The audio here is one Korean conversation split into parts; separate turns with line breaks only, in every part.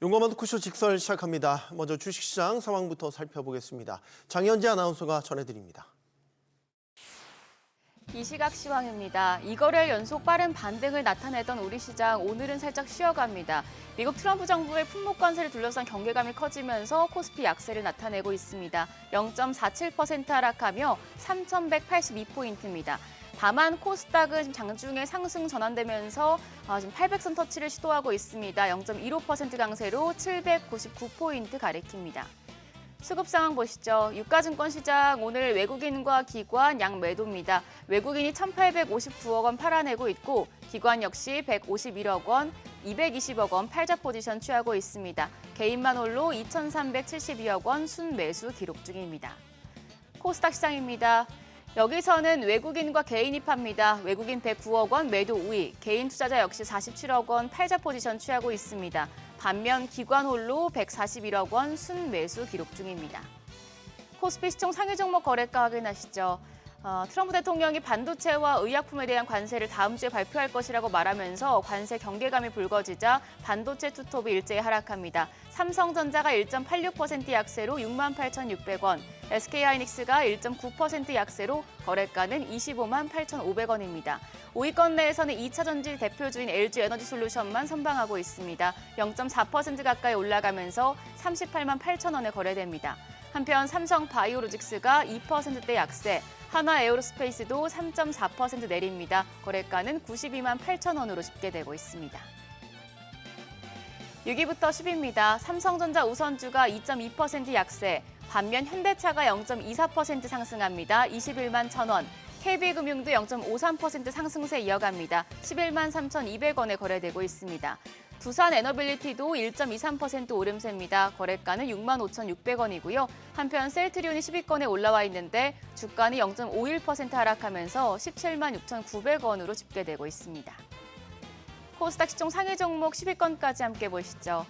용감한 토크쇼 직설 시작합니다. 먼저 주식시장 상황부터 살펴보겠습니다. 장현지 아나운서가 전해드립니다.
이 시각 시황입니다. 2거래일 연속 빠른 반등을 나타내던 우리 시장 오늘은 살짝 쉬어갑니다. 미국 트럼프 정부의 품목 관세를 둘러싼 경계감이 커지면서 코스피 약세를 나타내고 있습니다. 0.47% 하락하며 3,182포인트입니다. 다만 코스닥은 장중에 상승 전환되면서 지금 800선 터치를 시도하고 있습니다. 0.15% 강세로 799포인트 가리킵니다. 수급 상황 보시죠. 유가증권 시장 오늘 외국인과 기관 양 매도입니다. 외국인이 1,859억 원 팔아내고 있고 기관 역시 151억 원, 220억 원 팔자 포지션 취하고 있습니다. 개인만 홀로 2,372억 원 순매수 기록 중입니다. 코스닥 시장입니다. 여기서는 외국인과 개인이 팝니다. 외국인 109억 원 매도 우위, 개인 투자자 역시 47억 원 팔자 포지션 취하고 있습니다. 반면 기관 홀로 141억 원 순매수 기록 중입니다. 코스피 시총 상위 종목 거래가 확인하시죠. 트럼프 대통령이 반도체와 의약품에 대한 관세를 다음 주에 발표할 것이라고 말하면서 관세 경계감이 불거지자 반도체 투톱이 일제히 하락합니다. 삼성전자가 1.86% 약세로 68,600원, SK하이닉스가 1.9% 약세로 거래가는 25만 8,500원입니다. 5위권 내에서는 2차 전지 대표주인 LG에너지솔루션만 선방하고 있습니다. 0.4% 가까이 올라가면서 38만 8천원에 거래됩니다. 한편 삼성바이오로직스가 2%대 약세, 하나에어로스페이스도 3.4% 내립니다. 거래가는 92만 8천원으로 집계되고 있습니다. 6위부터 10위입니다. 삼성전자 우선주가 2.2% 약세, 반면 현대차가 0.24% 상승합니다. 21만 1,000원. KB금융도 0.53% 상승세 이어갑니다. 11만 3,200원에 거래되고 있습니다. 두산 에너빌리티도 1.23% 오름세입니다. 거래가는 6만 5,600원이고요. 한편 셀트리온이 10위권에 올라와 있는데 주가는 0.51% 하락하면서 17만 6,900원으로 집계되고 있습니다. 코스닥 시총 상위 종목 10위권까지 함께 보시죠.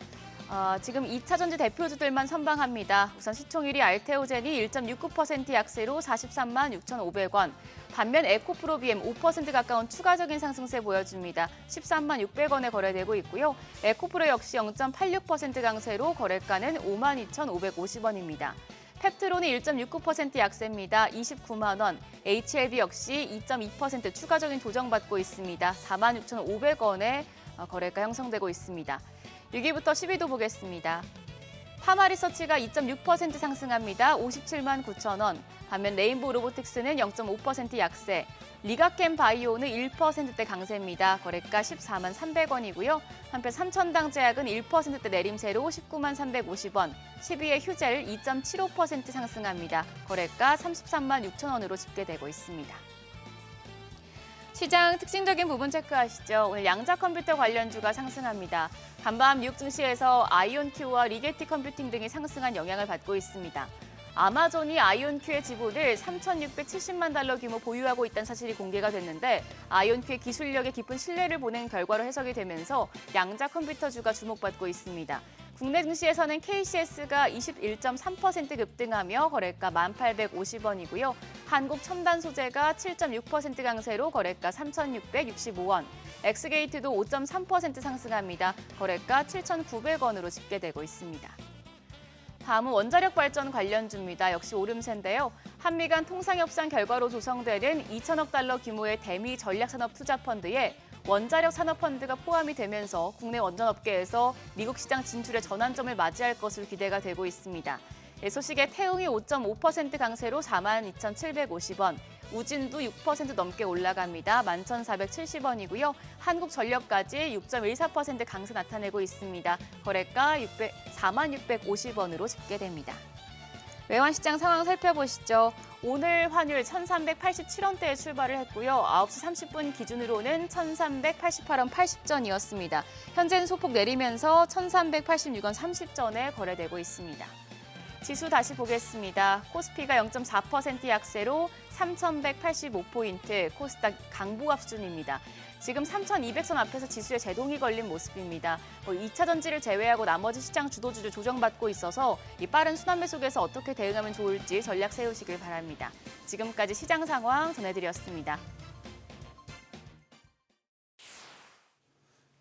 지금 2차 전지 대표주들만 선방합니다. 우선 시총 1위 알테오젠이 1.69% 약세로 43만 6,500원. 반면 에코프로비엠 5% 가까운 추가적인 상승세 보여줍니다. 13만 600원에 거래되고 있고요. 에코프로 역시 0.86% 강세로 거래가는 5만 2,550원입니다. 펩트론이 1.69% 약세입니다. 29만 원. HLB 역시 2.2% 추가적인 조정받고 있습니다. 4만 6,500원에 거래가 형성되고 있습니다. 6위부터 10위도 보겠습니다. 파마리서치가 2.6% 상승합니다. 57만 9천 원. 반면 레인보우 로보틱스는 0.5% 약세, 리가캠 바이오는 1%대 강세입니다. 거래가 14만 300원이고요. 한편 삼천당 제약은 1%대 내림세로 19만 350원, 10위의 휴젤 2.75% 상승합니다. 거래가 33만 6천 원으로 집계되고 있습니다. 시장 특징적인 부분 체크하시죠. 오늘 양자 컴퓨터 관련주가 상승합니다. 간밤 뉴욕 증시에서 아이온큐와 리게티 컴퓨팅 등이 상승한 영향을 받고 있습니다. 아마존이 아이온큐의 지분을 3,670만 달러 규모 보유하고 있다는 사실이 공개가 됐는데 아이온큐의 기술력에 깊은 신뢰를 보낸 결과로 해석이 되면서 양자 컴퓨터주가 주목받고 있습니다. 국내 증시에서는 KCS가 21.3% 급등하며 거래가 1,850원이고요. 한국첨단소재가 7.6% 강세로 거래가 3,665원, 엑스게이트도 5.3% 상승합니다. 거래가 7,900원으로 집계되고 있습니다. 다음은 원자력 발전 관련주입니다. 역시 오름세인데요. 한미 간 통상협상 결과로 조성되는 2천억 달러 규모의 대미 전략산업투자펀드에 원자력 산업펀드가 포함이 되면서 국내 원전업계에서 미국 시장 진출의 전환점을 맞이할 것으로 기대가 되고 있습니다. 소식에 태웅이 5.5% 강세로 42,750원, 우진도 6% 넘게 올라갑니다. 11,470원이고요. 한국전력까지 6.14% 강세 나타내고 있습니다. 거래가 46,50원으로 집계됩니다. 외환시장 상황 살펴보시죠. 오늘 환율 1,387원대에 출발을 했고요. 9시 30분 기준으로는 1,388원 80전이었습니다. 현재는 소폭 내리면서 1,386원 30전에 거래되고 있습니다. 지수 다시 보겠습니다. 코스피가 0.4% 약세로 3,185포인트, 코스닥 강보합 수준입니다. 지금 3,200선 앞에서 지수에 제동이 걸린 모습입니다. 2차 전지를 제외하고 나머지 시장 주도주를 조정받고 있어서 이 빠른 순환매 속에서 어떻게 대응하면 좋을지 전략 세우시길 바랍니다. 지금까지 시장 상황 전해드렸습니다.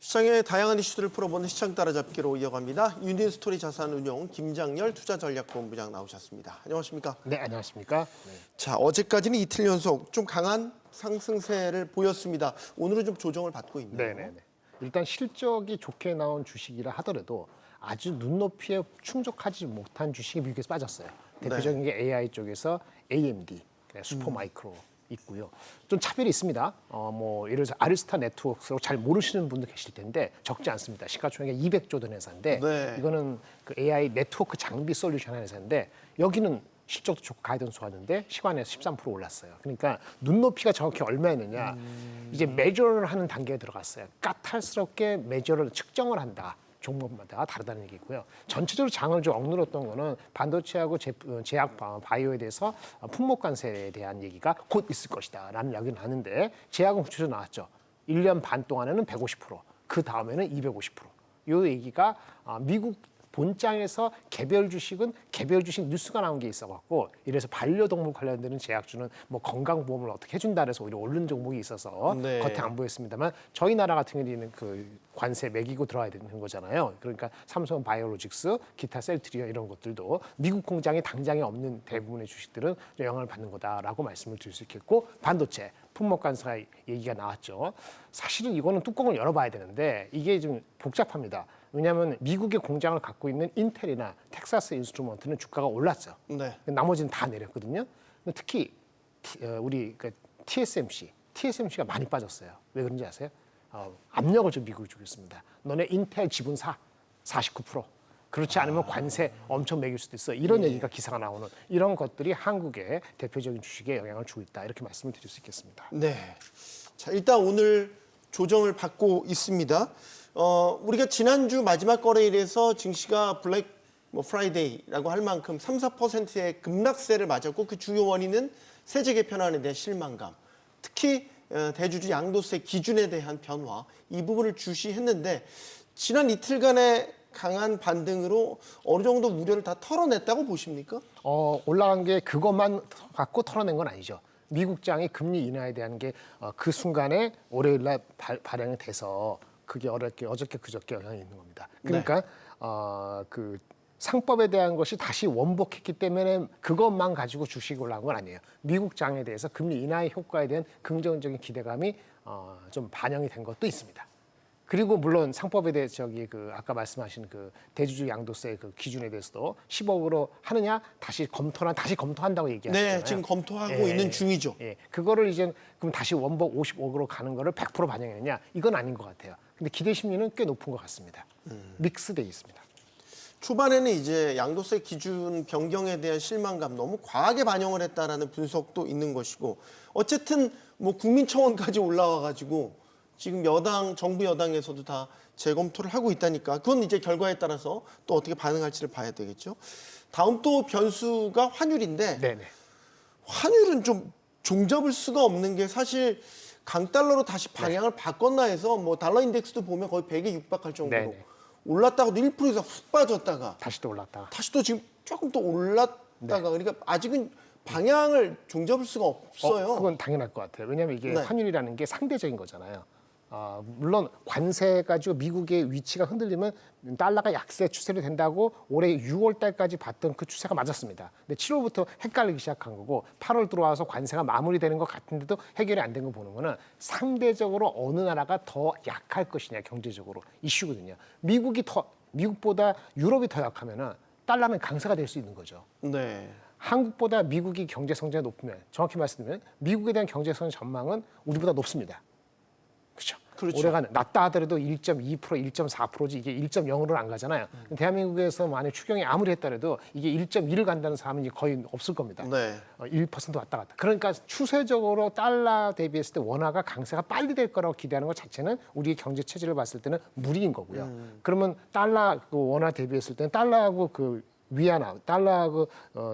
시장의 다양한 이슈들을 풀어보는 시장 따라잡기로 이어갑니다. 유니스토리 자산운용 김장렬 투자전략본부장 나오셨습니다. 안녕하십니까?
네, 안녕하십니까? 네.
자, 어제까지는 이틀 연속 좀 강한 상승세를 보였습니다. 오늘은 좀 조정을 받고 있네요.
네네네. 일단 실적이 좋게 나온 주식이라 하더라도 아주 눈높이에 충족하지 못한 주식이 미국에서 빠졌어요. 대표적인 게 AI 쪽에서 AMD, 슈퍼마이크로 있고요. 좀 차별이 있습니다. 뭐 예를 들어서 아리스타 네트워크로 잘 모르시는 분도 계실 텐데 적지 않습니다. 시가총액이 200조 원 회사인데
네.
이거는 그 AI 네트워크 장비 솔루션 하는 회사인데 여기는 실적도 좋고 가이던스 좋았는데 시간에서 13% 올랐어요. 그러니까 눈높이가 정확히 얼마였느냐. 이제 매저를 하는 단계에 들어갔어요. 까탈스럽게 매저를 측정을 한다. 종목마다 다르다는 얘기고요. 전체적으로 장을 좀 억눌렀던 거는 반도체하고 제약 바이오에 대해서 품목 관세에 대한 얘기가 곧 있을 것이다라는 이야기는 나는데 제약은 구체적으로 나왔죠. 1년 반 동안에는 150%, 그 다음에는 250%. 이 얘기가 미국 본장에서 개별 주식은 개별 주식 뉴스가 나온 게 있어갖고 이래서 반려동물 관련되는 제약주는 뭐 건강보험을 어떻게 해준다 그래서 오히려 오른 종목이 있어서
네.
겉에 안 보였습니다만 저희 나라 같은 경우에는 그 관세 매기고 들어와야 되는 거잖아요. 그러니까 삼성 바이오로직스, 기타 셀트리아 이런 것들도 미국 공장에 당장에 없는 대부분의 주식들은 영향을 받는 거다라고 말씀을 드릴 수 있겠고 반도체 품목 관세 얘기가 나왔죠. 사실은 이거는 뚜껑을 열어봐야 되는데 이게 좀 복잡합니다. 왜냐하면 미국의 공장을 갖고 있는 인텔이나 텍사스 인스트루먼트는 주가가 올랐죠.
네.
나머지는 다 내렸거든요. 특히 우리 TSMC가 많이 빠졌어요. 왜 그런지 아세요? 압력을 좀 미국이 주고 있습니다. 너네 인텔 지분 사 49%. 그렇지 않으면 관세 엄청 매길 수도 있어. 이런 얘기가 기사가 나오는 이런 것들이 한국의 대표적인 주식에 영향을 주고 있다. 이렇게 말씀을 드릴 수 있겠습니다.
네. 자, 일단 오늘 조정을 받고 있습니다. 우리가 지난주 마지막 거래일에서 증시가 블랙 프라이데이라고 할 만큼 3, 4%의 급락세를 맞았고 그 주요 원인은 세제 개편안에 대한 실망감, 특히 대주주 양도세 기준에 대한 변화 이 부분을 주시했는데 지난 이틀간의 강한 반등으로 어느 정도 우려를 다 털어냈다고 보십니까?
올라간 게 그것만 갖고 털어낸 건 아니죠. 미국장이 금리 인하에 대한 게 그 순간에 월요일 날 발행이 돼서 그게 어저께 그저께 영향이 있는 겁니다. 그러니까 그 상법에 대한 것이 다시 원복했기 때문에 그것만 가지고 주식이 올라간 건 아니에요. 미국 장에 대해서 금리 인하의 효과에 대한 긍정적인 기대감이 좀 반영이 된 것도 있습니다. 그리고 물론 상법에 대해 아까 말씀하신 그 대주주 양도세 그 기준에 대해서도 10억으로 하느냐 다시 검토한다고 얘기하시잖아요.
네, 지금 검토하고 있는 중이죠.
예, 그거를 이제 그럼 다시 원복 50억으로 가는 거를 100% 반영했느냐 이건 아닌 것 같아요. 근데 기대 심리는 꽤 높은 것 같습니다. 믹스돼 있습니다.
초반에는 이제 양도세 기준 변경에 대한 실망감 너무 과하게 반영을 했다라는 분석도 있는 것이고 어쨌든 뭐 국민청원까지 올라와가지고 지금 정부 여당에서도 다 재검토를 하고 있다니까 그건 이제 결과에 따라서 또 어떻게 반응할지를 봐야 되겠죠. 다음 또 변수가 환율인데
네네.
환율은 좀 종잡을 수가 없는 게 사실 강달러로 다시 방향을 바꿨나 해서 뭐 달러 인덱스도 보면 거의 100에 육박할 정도로
네네.
올랐다가도 1% 이상 훅 빠졌다가
다시 또 올랐다가.
다시 또 지금 조금 또 올랐다가 그러니까 아직은 방향을 종잡을 수가 없어요.
그건 당연할 것 같아요. 왜냐하면 이게
네.
환율이라는 게 상대적인 거잖아요. 물론 관세 가지고 미국의 위치가 흔들리면 달러가 약세 추세로 된다고 올해 6월 달까지 봤던 그 추세가 맞았습니다. 근데 7월부터 헷갈리기 시작한 거고 8월 들어와서 관세가 마무리되는 것 같은데도 해결이 안 된 거 보는 거는 상대적으로 어느 나라가 더 약할 것이냐 경제적으로 이슈거든요. 미국보다 유럽이 더 약하면은 달러는 강세가 될 수 있는 거죠.
네.
한국보다 미국이 경제 성장이 높으면 정확히 말씀드리면 미국에 대한 경제 성장 전망은 우리보다 높습니다.
그렇죠.
올해가 낮다 하더라도 1.2%, 1.4%지 이게 1.0으로는 안 가잖아요. 대한민국에서 만약 추경이 아무리 했더라도 이게 1.1을 간다는 사람이 거의 없을 겁니다.
네.
1% 왔다 갔다. 그러니까 추세적으로 달러 대비했을 때 원화가 강세가 빨리 될 거라고 기대하는 것 자체는 우리의 경제 체질을 봤을 때는 무리인 거고요. 그러면 달러 원화 대비했을 때는 달러하고 그 위안화, 달러하고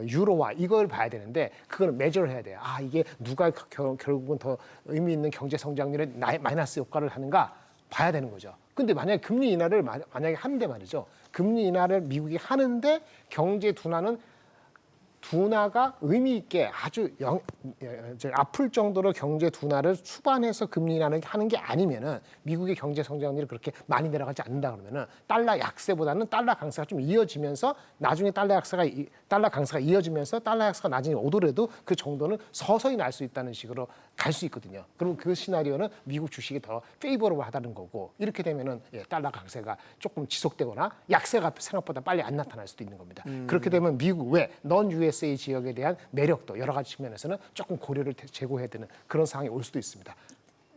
유로화 이걸 봐야 되는데 그거는 매저를 해야 돼요. 이게 누가 결국은 더 의미 있는 경제 성장률에 마이너스 효과를 하는가 봐야 되는 거죠. 근데 만약에 금리 인하를 만약에 하는데 말이죠. 금리 인하를 미국이 하는데 경제 둔화는 둔화가 의미 있게 아주 아플 정도로 경제 둔화를 수반해서 금리 인하는 하는 게 아니면은 미국의 경제 성장률이 그렇게 많이 내려가지 않는다 그러면은 달러 약세보다는 달러 강세가 좀 이어지면서 나중에 달러 강세가 이어지면서 달러 약세가 나중에 오더라도 그 정도는 서서히 날 수 있다는 식으로 갈 수 있거든요. 그럼 그 시나리오는 미국 주식이 더 페이버러블하다는 거고 이렇게 되면은 달러 강세가 조금 지속되거나 약세가 생각보다 빨리 안 나타날 수도 있는 겁니다. 그렇게 되면 미국 외 넌 USA 지역에 대한 매력도 여러 가지 측면에서는 조금 고려를 제고해야 되는 그런 상황이 올 수도 있습니다.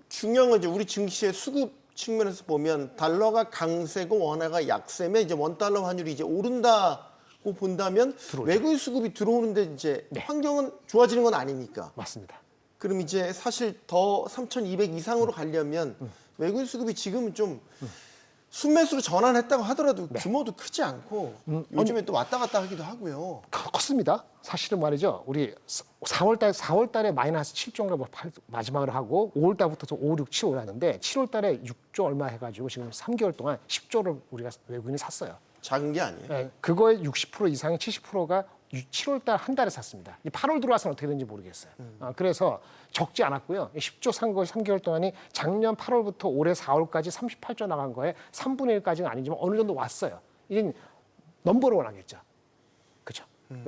중요한 건 이제 우리 증시의 수급 측면에서 보면 달러가 강세고 원화가 약세면 이제 원달러 환율이 이제 오른다고 본다면 외국인 수급이 들어오는데 이제 환경은 좋아지는 건 아니니까.
맞습니다.
그럼 이제 사실 더 3,200 이상으로 가려면 외국인 수급이 지금은 좀 순매수로 전환했다고 하더라도 규모도 크지 않고 요즘에 또 왔다 갔다 하기도 하고요.
컸습니다. 사실은 말이죠. 우리 4월 달에 마이너스 7조인가 뭐 마지막으로 하고 5월 달부터 5, 6, 7 올랐는데 7월 달에 6조 얼마 해가지고 지금 3개월 동안 10조를 우리가 외국인이 샀어요.
작은 게 아니에요.
네, 그거의 60% 이상이 70%가 7월 달 한 달에 샀습니다. 8월 들어와서는 어떻게 되는지 모르겠어요. 그래서 적지 않았고요. 10조 산 거 3개월 동안이 작년 8월부터 올해 4월까지 38조 나간 거에 3분의 1까지는 아니지만 어느 정도 왔어요. 이게 넘버로 원하겠죠. 그렇죠.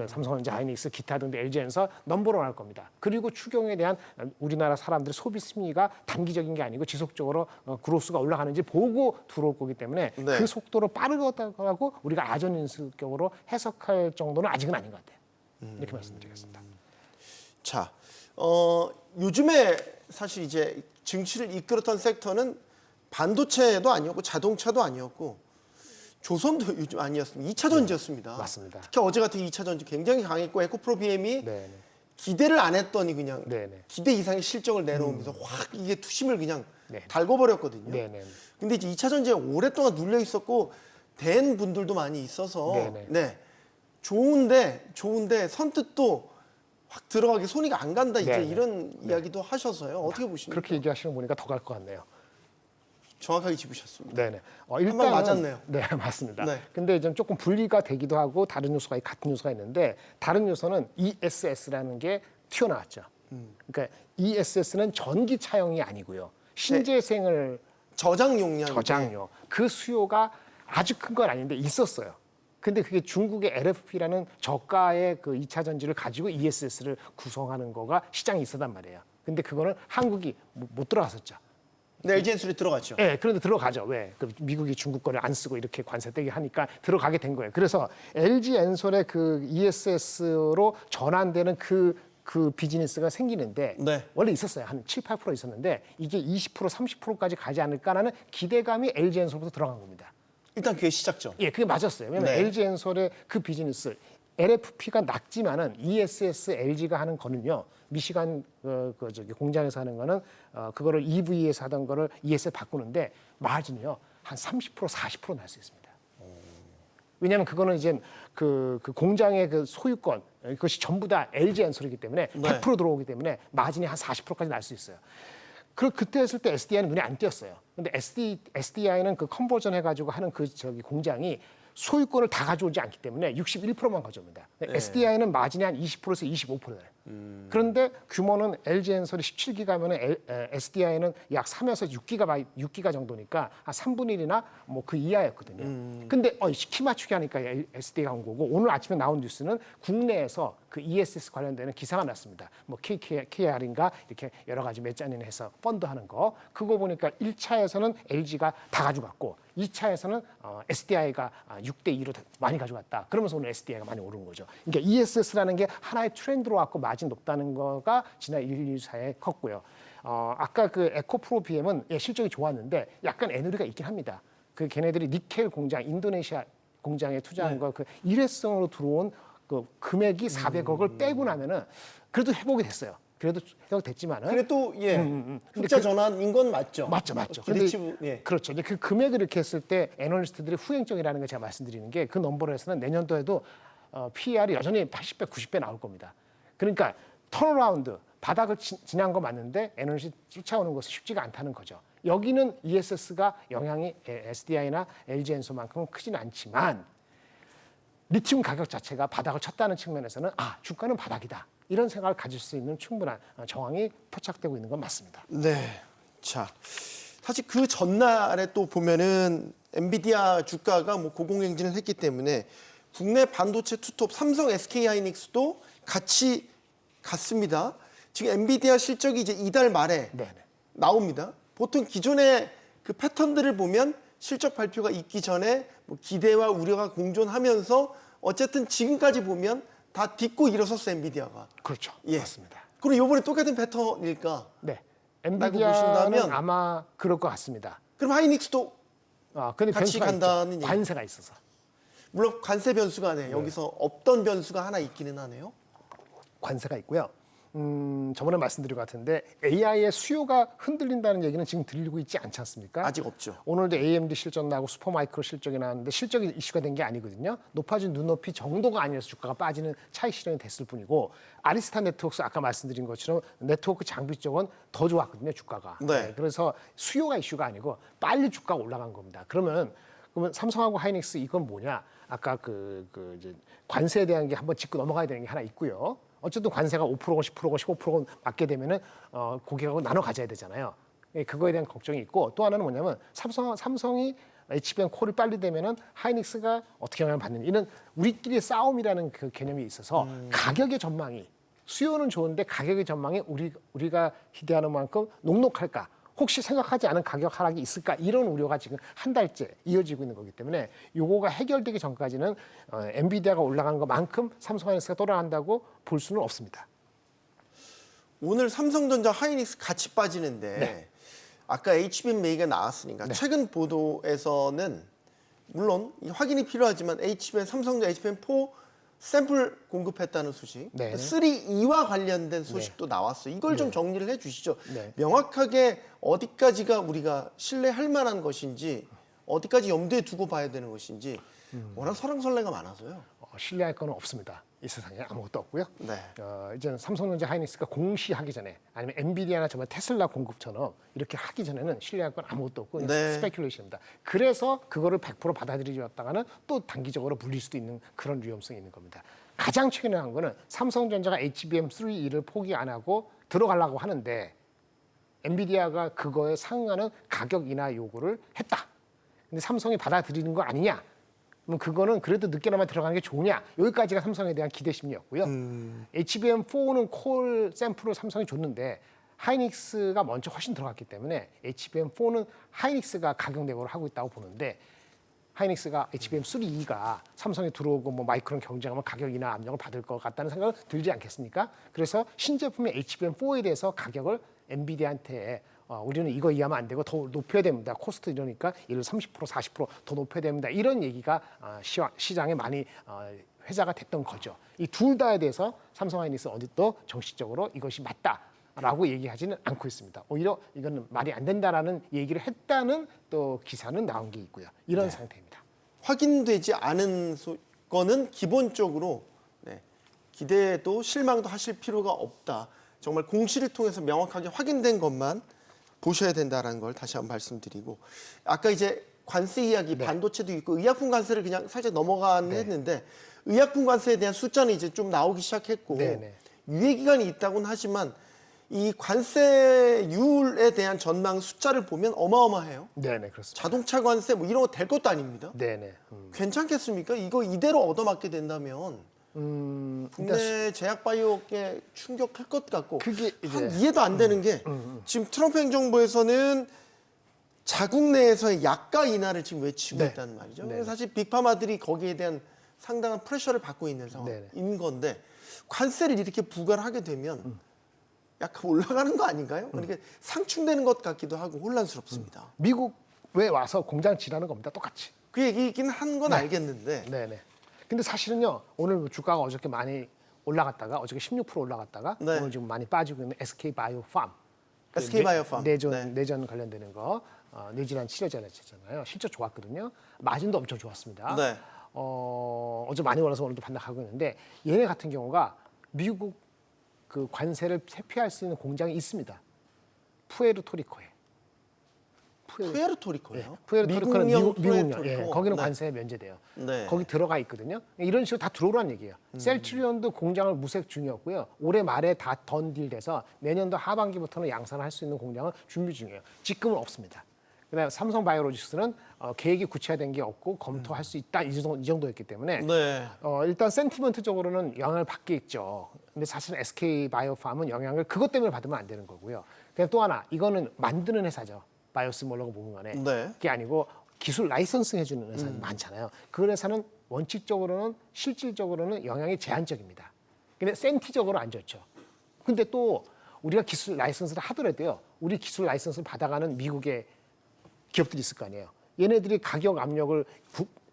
삼성전자, 하이닉스, 기타 등등 LG에서 넘버로 할 겁니다. 그리고 추경에 대한 우리나라 사람들의 소비 심리가 단기적인 게 아니고 지속적으로 그로스가 올라가는지 보고 들어올 거기 때문에
네.
그 속도로 빠르다고 우리가 아전인수격으로 해석할 정도는 아직은 아닌 것 같아요. 이렇게 말씀드리겠습니다.
자, 요즘에 사실 이제 증시를 이끌었던 섹터는 반도체도 아니었고 자동차도 아니었고 조선도 요즘 아니었습니다. 2차 전지였습니다.
맞습니다.
특히 어제 같은 2차 전지 굉장히 강했고 에코프로 BM이
네.
기대를 안 했더니 그냥
네네.
기대 이상의 실적을 내놓으면서 확 이게 투심을 그냥
네.
달궈버렸거든요.
네네.
근데 이제 2차 전지에 오랫동안 눌려 있었고 된 분들도 많이 있어서
네네.
네. 좋은데 선뜻 또 확 들어가게 손이 안 간다 이제
네네.
이런 이야기도 하셔서요. 어떻게 보십니까?
그렇게 얘기하시는 거 보니까 더 갈 것 같네요.
정확하게 짚으셨습니다.
네네.
방
일단은
맞았네요.
네, 맞습니다.
네.
근데 좀 조금 분리가 되기도 하고 다른 요소가 같은 요소가 있는데 다른 요소는 ESS라는 게 튀어나왔죠. 그러니까 ESS는 전기차용이 아니고요. 신재생을
저장 용량.
저장료. 그 수요가 아주 큰 건 아닌데 있었어요. 근데 그게 중국의 LFP라는 저가의 그 2차 전지를 가지고 ESS를 구성하는 거가 시장에 있었단 말이에요. 근데 그거는 한국이 못 들어갔었죠.
네, LG엔솔이 들어갔죠.
네, 그런데 들어가죠. 왜? 그 미국이 중국 거를 안 쓰고 이렇게 관세 떼기 하니까 들어가게 된 거예요. 그래서 LG 엔솔의 그 ESS로 전환되는 그 비즈니스가 생기는데
네.
원래 있었어요. 한 7, 8% 있었는데 이게 20%, 30%까지 가지 않을까라는 기대감이 LG 엔솔부터 들어간 겁니다.
일단 그게 시작점.
예, 그게 맞았어요. 왜냐면
네.
LG 엔솔의 그 비즈니스 LFP가 낮지만은 ESS LG가 하는 거는요. 미시간 공장에서 하는 거는 그거를 EV에서 하던 거를 ESS 바꾸는데 마진이요. 한 30%, 40% 날 수 있습니다. 왜냐하면 그거는 이제 그 공장의 그 소유권 그것이 전부 다 LG 엔솔이기 때문에
네.
100% 들어오기 때문에 마진이 한 40%까지 날 수 있어요. 그때 했을 때 SDI는 눈에 안 띄었어요. 근데 SDI는 그 컨버전 해가지고 하는 공장이 소유권을 다 가져오지 않기 때문에 61%만 가져옵니다. SDI는 마진이 한 20%에서 25%예요. 그런데 규모는 LG엔솔이 17기가면 SDI는 약 3에서 6기가 정도니까 한 3분의 1이나 뭐 그 이하였거든요. 근데 키 맞추기 하니까 SDI가 온 거고 오늘 아침에 나온 뉴스는 국내에서 그 ESS 관련되는 기사가 났습니다. 뭐 KKR인가 이렇게 여러 가지 몇 잔이나 해서 펀드하는 거. 그거 보니까 1차에서는 LG가 다 가져갔고 2차에서는 SDI가 6대2로 많이 가져갔다. 그러면서 오늘 SDI가 많이 오른 거죠. 그러니까 ESS라는 게 하나의 트렌드로 왔고 마진 높다는 거가 지난 1, 2사에 컸고요. 아까 그 에코프로 BM은 실적이 좋았는데 약간 애누리가 있긴 합니다. 그 걔네들이 니켈 공장, 인도네시아 공장에 투자한 거 그 일회성으로 들어온 그 금액이 400억을 빼고 나면은 그래도 회복이 됐어요. 그래도 회복됐지만은.
근데 또 흑자 전환인 건 맞죠.
맞죠.
기대치,
근데 그렇죠. 근데 그 금액을 이렇게 했을 때 애널리스트들이 후행적이라는 걸 제가 말씀드리는 게 그 넘버로 해서는 내년도에도 PER이 여전히 80배, 90배 나올 겁니다. 그러니까 턴어라운드 바닥을 지난 거 맞는데 애널리스트 쫓아오는 것은 쉽지가 않다는 거죠. 여기는 ESS가 영향이 SDI나 LG엔솔만큼은 크진 않지만 리튬 가격 자체가 바닥을 쳤다는 측면에서는 주가는 바닥이다. 이런 생각을 가질 수 있는 충분한 정황이 포착되고 있는 건 맞습니다.
네. 자, 사실 그 전날에 또 보면은 엔비디아 주가가 뭐 고공행진을 했기 때문에 국내 반도체 투톱 삼성, SK하이닉스도 같이 갔습니다. 지금 엔비디아 실적이 이제 이달 말에
네네.
나옵니다. 보통 기존의 그 패턴들을 보면 실적 발표가 있기 전에 뭐 기대와 우려가 공존하면서 어쨌든 지금까지 보면 다 딛고 일어섰어 엔비디아가.
그렇죠.
예.
맞습니다.
그럼 이번에 똑같은 패턴일까?
네.
라고
엔비디아는
보신다면
아마 그럴 것 같습니다.
그럼 하이닉스도
근데
같이
변수가
간다는
있죠.
얘기.
관세가 있어서.
물론 관세 변수가 네. 여기서 없던 변수가 하나 있기는 하네요.
관세가 있고요. 저번에 말씀드린 것 같은데 AI의 수요가 흔들린다는 얘기는 지금 들리고 있지 않지 않습니까?
아직 없죠.
오늘도 AMD 실적 나고 슈퍼마이크로 실적이 나왔는데 실적이 이슈가 된 게 아니거든요. 높아진 눈높이 정도가 아니라서 주가가 빠지는 차익 실현이 됐을 뿐이고 아리스타 네트워크스 아까 말씀드린 것처럼 네트워크 장비 쪽은 더 좋았거든요. 주가가.
네.
그래서 수요가 이슈가 아니고 빨리 주가가 올라간 겁니다. 그러면 삼성하고 하이닉스 이건 뭐냐? 아까 이제 관세에 대한 게 한번 짚고 넘어가야 되는 게 하나 있고요. 어쨌든 관세가 5%건 10%건 15%건 맞게 되면은 고객하고 나눠 가져야 되잖아요. 그거에 대한 걱정이 있고 또 하나는 뭐냐면 삼성이 HBM 콜이 빨리 되면은 하이닉스가 어떻게 영향을 받는 이런 우리끼리의 싸움이라는 그 개념이 있어서 가격의 전망이 수요는 좋은데 가격의 전망이 우리가 기대하는 만큼 녹록할까? 혹시 생각하지 않은 가격 하락이 있을까 이런 우려가 지금 한 달째 이어지고 있는 거기 때문에 요거가 해결되기 전까지는 엔비디아가 올라가는 것만큼 삼성하이닉스가 돌아간다고 볼 수는 없습니다.
오늘 삼성전자 하이닉스 같이 빠지는데
네.
아까 HBM 얘기가 나왔으니까 최근 보도에서는 물론 확인이 필요하지만 삼성전자 HBM4 샘플 공급했다는 소식,
네.
3E와 관련된 소식도 나왔어요. 이걸 좀 정리를 해주시죠.
네.
명확하게 어디까지가 우리가 신뢰할 만한 것인지, 어디까지 염두에 두고 봐야 되는 것인지 워낙 설왕설래가 많아서요.
신뢰할 건 없습니다. 이 세상에 아무것도 없고요.
네.
이제는 삼성전자 하이닉스가 공시하기 전에 아니면 엔비디아나 정말 테슬라 공급처럼 이렇게 하기 전에는 신뢰할 건 아무것도 없고 그냥
네.
스페큘레이션입니다. 그래서 그거를 100% 받아들이었다가는 또 단기적으로 물릴 수도 있는 그런 위험성이 있는 겁니다. 가장 최근에 한 거는 삼성전자가 HBM3E를 포기 안 하고 들어가려고 하는데 엔비디아가 그거에 상응하는 가격 인하 요구를 했다. 근데 삼성이 받아들이는 거 아니냐? 그럼 그거는 그래도 늦게나마 들어가는 게 좋으냐? 여기까지가 삼성에 대한 기대심이었고요. HBM4는 콜 샘플을 삼성이 줬는데 하이닉스가 먼저 훨씬 들어갔기 때문에 HBM4는 하이닉스가 가격 내고를 하고 있다고 보는데 하이닉스가 HBM3E가 삼성에 들어오고 뭐 마이크론 경쟁하면 가격 인하 압력을 받을 것 같다는 생각은 들지 않겠습니까? 그래서 신제품의 HBM4에 대해서 가격을 엔비디아한테 우리는 이거 이해하면 안 되고 더 높여야 됩니다. 코스트 이러니까 예를 30% 40%더 높여야 됩니다. 이런 얘기가 시장에 많이 회자가 됐던 거죠. 이 둘 다에 대해서 삼성 하이닉스 어디도 정식적으로 이것이 맞다라고 얘기하지는 않고 있습니다. 오히려 이거는 말이 안 된다라는 얘기를 했다는 또 기사는 나온 게 있고요. 이런 상태입니다.
확인되지 않은 거는 기본적으로 기대도 실망도 하실 필요가 없다. 정말 공시를 통해서 명확하게 확인된 것만 보셔야 된다는 걸 다시 한번 말씀드리고 아까 이제 관세 이야기 반도체도 있고 의약품 관세를 그냥 살짝 넘어가는 했는데 의약품 관세에 대한 숫자는 이제 좀 나오기 시작했고 유예 기간이 있다고는 하지만 이 관세율에 대한 전망 숫자를 보면 어마어마해요.
네네 그렇습니다.
자동차 관세 뭐 이런 거 될 것도 아닙니다.
네네.
괜찮겠습니까? 이거 이대로 얻어맞게 된다면 국내 제약바이오에 충격할 것 같고
그게 이제
한 이해도 안 되는 게 지금 트럼프 행정부에서는 자국 내에서의 약가 인하를 지금 외치고 있다는 말이죠.
네.
사실 빅파마들이 거기에 대한 상당한 프레셔를 받고 있는 상황인 건데 관세를 이렇게 부과를 하게 되면 약간 올라가는 거 아닌가요? 그러니까 상충되는 것 같기도 하고 혼란스럽습니다.
미국에 와서 공장 지라는 겁니다. 똑같이.
그 얘기긴 한 건 알겠는데
네네. 근데 사실은요 오늘 주가가 어저께 많이 올라갔다가 어저께 16% 올라갔다가 오늘 지금 많이 빠지고 있는 SK 바이오팜.
SK 바이오팜.
내전 관련되는 거 뇌질환 치료제잖아요. 실적 좋았거든요. 마진도 엄청 좋았습니다.
네.
어제 많이 올라서 오늘도 반락하고 있는데 얘네 같은 경우가 미국 그 관세를 회피할 수 있는 공장이 있습니다. 푸에르토리코에
푸에르토리코요?
푸에르토리코는
미국령
미국령.
푸에르토리코.
거기는
네.
관세 면제돼요.
네.
거기 들어가 있거든요. 이런 식으로 다 들어오라는 얘기예요. 셀트리온도 공장을 무색 중이었고요. 올해 말에 다 던딜돼서 내년도 하반기부터는 양산할 수 있는 공장을 준비 중이에요. 지금은 없습니다. 그다음에 삼성바이오로직스는 계획이 구체화된 게 없고 검토할 수 있다 이 정도였기 때문에
네.
일단 센티먼트적으로는 영향을 받겠죠. 근데 사실은 SK바이오팜은 영향을 그것 때문에 받으면 안 되는 거고요. 그냥 또 하나 이거는 만드는 회사죠. 바이오스몰러가 보는 거네.
네.
그게 아니고 기술 라이선스 해주는 회사 많잖아요. 그 회사는 원칙적으로는 실질적으로는 영향이 제한적입니다. 근데 센티적으로 안 좋죠. 근데 또 우리가 기술 라이선스를 하더라도요. 우리 기술 라이선스를 받아가는 미국의 기업들이 있을 거 아니에요. 얘네들이 가격 압력을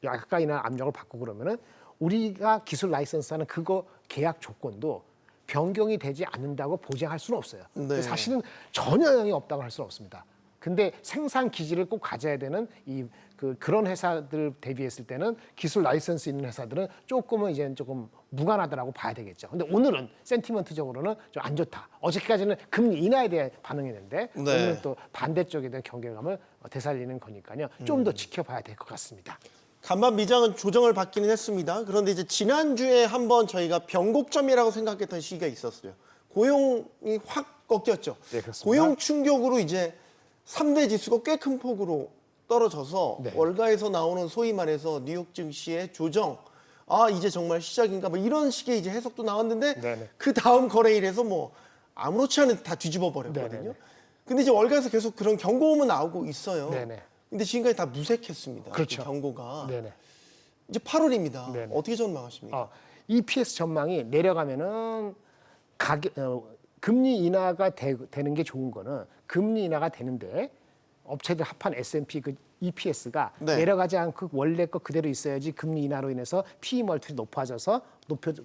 약간이나 압력을 받고 그러면은 우리가 기술 라이선스하는 그거 계약 조건도 변경이 되지 않는다고 보장할 수는 없어요.
네.
사실은 전혀 영향이 없다고 할 수는 없습니다. 근데 생산 기지를 꼭 가져야 되는 그런 회사들 대비했을 때는 기술 라이선스 있는 회사들은 조금은 이제는 조금 무관하다라고 봐야 되겠죠. 근데 오늘은 센티먼트적으로는 좀 안 좋다. 어저께까지는 금리 인하에 대한 반응이었는데
네.
오늘은 또 반대쪽에 대한 경계감을 되살리는 거니까요. 좀 더 지켜봐야 될 것 같습니다.
간밤 미장은 조정을 받기는 했습니다. 그런데 이제 지난주에 한번 저희가 변곡점이라고 생각했던 시기가 있었어요. 고용이 확 꺾였죠.
네, 그렇습니다.
고용 충격으로 이제 3대 지수가 꽤 큰 폭으로 떨어져서
네.
월가에서 나오는 소위 말해서 뉴욕 증시의 조정, 아 이제 정말 시작인가 뭐 이런 식의 이제 해석도 나왔는데
네네.
그 다음 거래일에서 뭐 아무렇지 않은 다 뒤집어 버렸거든요.
네네네.
근데 이제 월가에서 계속 그런 경고음은 나오고 있어요.
네네.
근데 지금까지 다 무색했습니다.
그렇죠.
그 경고가.
네네.
이제 8월입니다.
네네.
어떻게 전망하십니까?
EPS 전망이 내려가면은 금리 인하가 되는 게 좋은 거는 금리 인하가 되는데 업체들 합한 S&P 그 EPS가
네.
내려가지 않고 원래 거 그대로 있어야지 금리 인하로 인해서 PE 멀티가 높아져서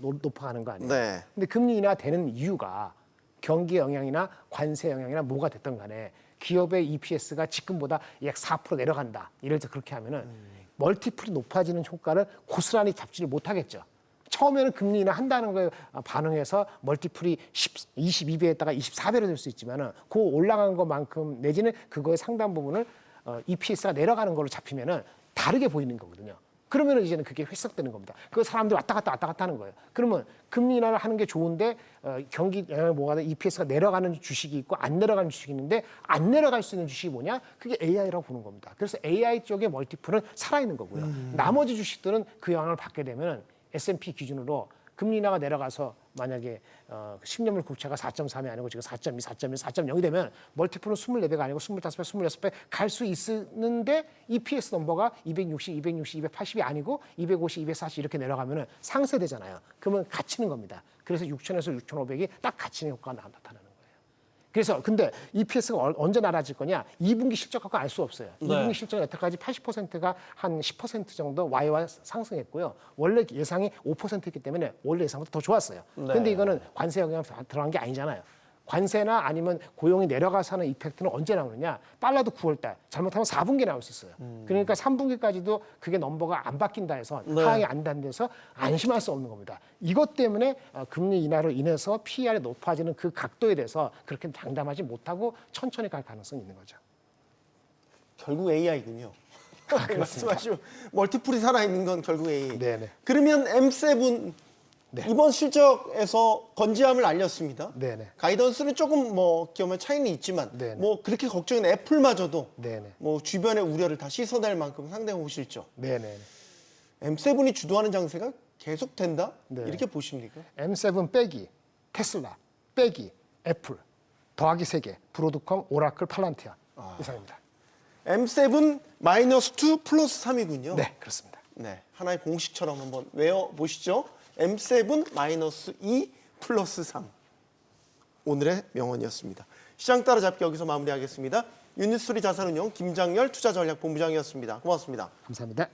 높아가는 거 아니에요.
네.
근데 금리 인하 되는 이유가 경기 영향이나 관세 영향이나 뭐가 됐든 간에 기업의 EPS가 지금보다 약 4% 내려간다. 이럴 때 그렇게 하면은 멀티플이 높아지는 효과를 고스란히 잡지를 못하겠죠. 처음에는 금리 인하 한다는 거에 반응해서 멀티플이 22배에다가 24배로 될 수 있지만은 그 올라간 것만큼 내지는 그거의 상당 부분을 EPS가 내려가는 걸로 잡히면은 다르게 보이는 거거든요. 그러면은 이제는 그게 회석되는 겁니다. 그 사람들이 왔다 갔다 하는 거예요. 그러면 금리 인하를 하는 게 좋은데 경기 영향을 뭐가 EPS가 내려가는 주식이 있고 안 내려가는 주식이 있는데 안 내려갈 수 있는 주식이 뭐냐? 그게 AI라고 보는 겁니다. 그래서 AI 쪽의 멀티플은 살아있는 거고요. 나머지 주식들은 그 영향을 받게 되면은 S&P 기준으로 금리 인하가 내려가서 만약에 10년물 국채가 4.3이 아니고 지금 4.2, 4.1, 4.0이 되면 멀티플은 24배가 아니고 25배, 26배 갈 수 있는데 EPS 넘버가 260, 280이 아니고 250, 240 이렇게 내려가면 상쇄되잖아요. 그러면 갇히는 겁니다. 그래서 6,000에서 6,500이 딱 갇히는 효과가 나타나는 거예요. 그래서 근데 EPS가 언제 낮아질 거냐? 2분기 실적 갖고 알 수 없어요.
네.
2분기 실적은 여태까지 80%가 한 10% 정도 YY 상승했고요. 원래 예상이 5%였기 때문에 원래 예상보다 더 좋았어요.
네.
근데 이거는 관세 영향 들어간 게 아니잖아요. 관세나 아니면 고용이 내려가서 하는 이펙트는 언제 나오느냐? 빨라도 9월달, 잘못하면 4분기에 나올 수 있어요. 그러니까 3분기까지도 그게 넘버가 안 바뀐다 해서
네.
하향이 안 된다서 안심할 수 없는 겁니다. 이것 때문에 금리 인하로 인해서 PER이 높아지는 그 각도에 대해서 그렇게 장담하지 못하고 천천히 갈 가능성이 있는 거죠.
결국 AI군요. 말씀하신 멀티플이 살아있는 건 결국 AI.
네네.
그러면 M7
네.
이번 실적에서 건지함을 알렸습니다.
네네.
가이던스는 조금 뭐 기업의 차이는 있지만
네네.
뭐 그렇게 걱정인 애플마저도
네네.
뭐 주변의 우려를 다 씻어낼 만큼 상당히 호실적.
네네.
M7이 주도하는 장세가 계속 된다?
네.
이렇게 보십니까?
M7 빼기 테슬라 빼기 애플 더하기 3개 브로드컴 오라클 팔란티아 이상입니다.
M7 마이너스 2 플러스 3이군요.
네, 그렇습니다.
네, 하나의 공식처럼 한번 외워보시죠. M7 마이너스 2 플러스 3. 오늘의 명언이었습니다. 시장 따라잡기 여기서 마무리하겠습니다. 유니스토리 자산운용 김장열 투자전략본부장이었습니다. 고맙습니다.
감사합니다.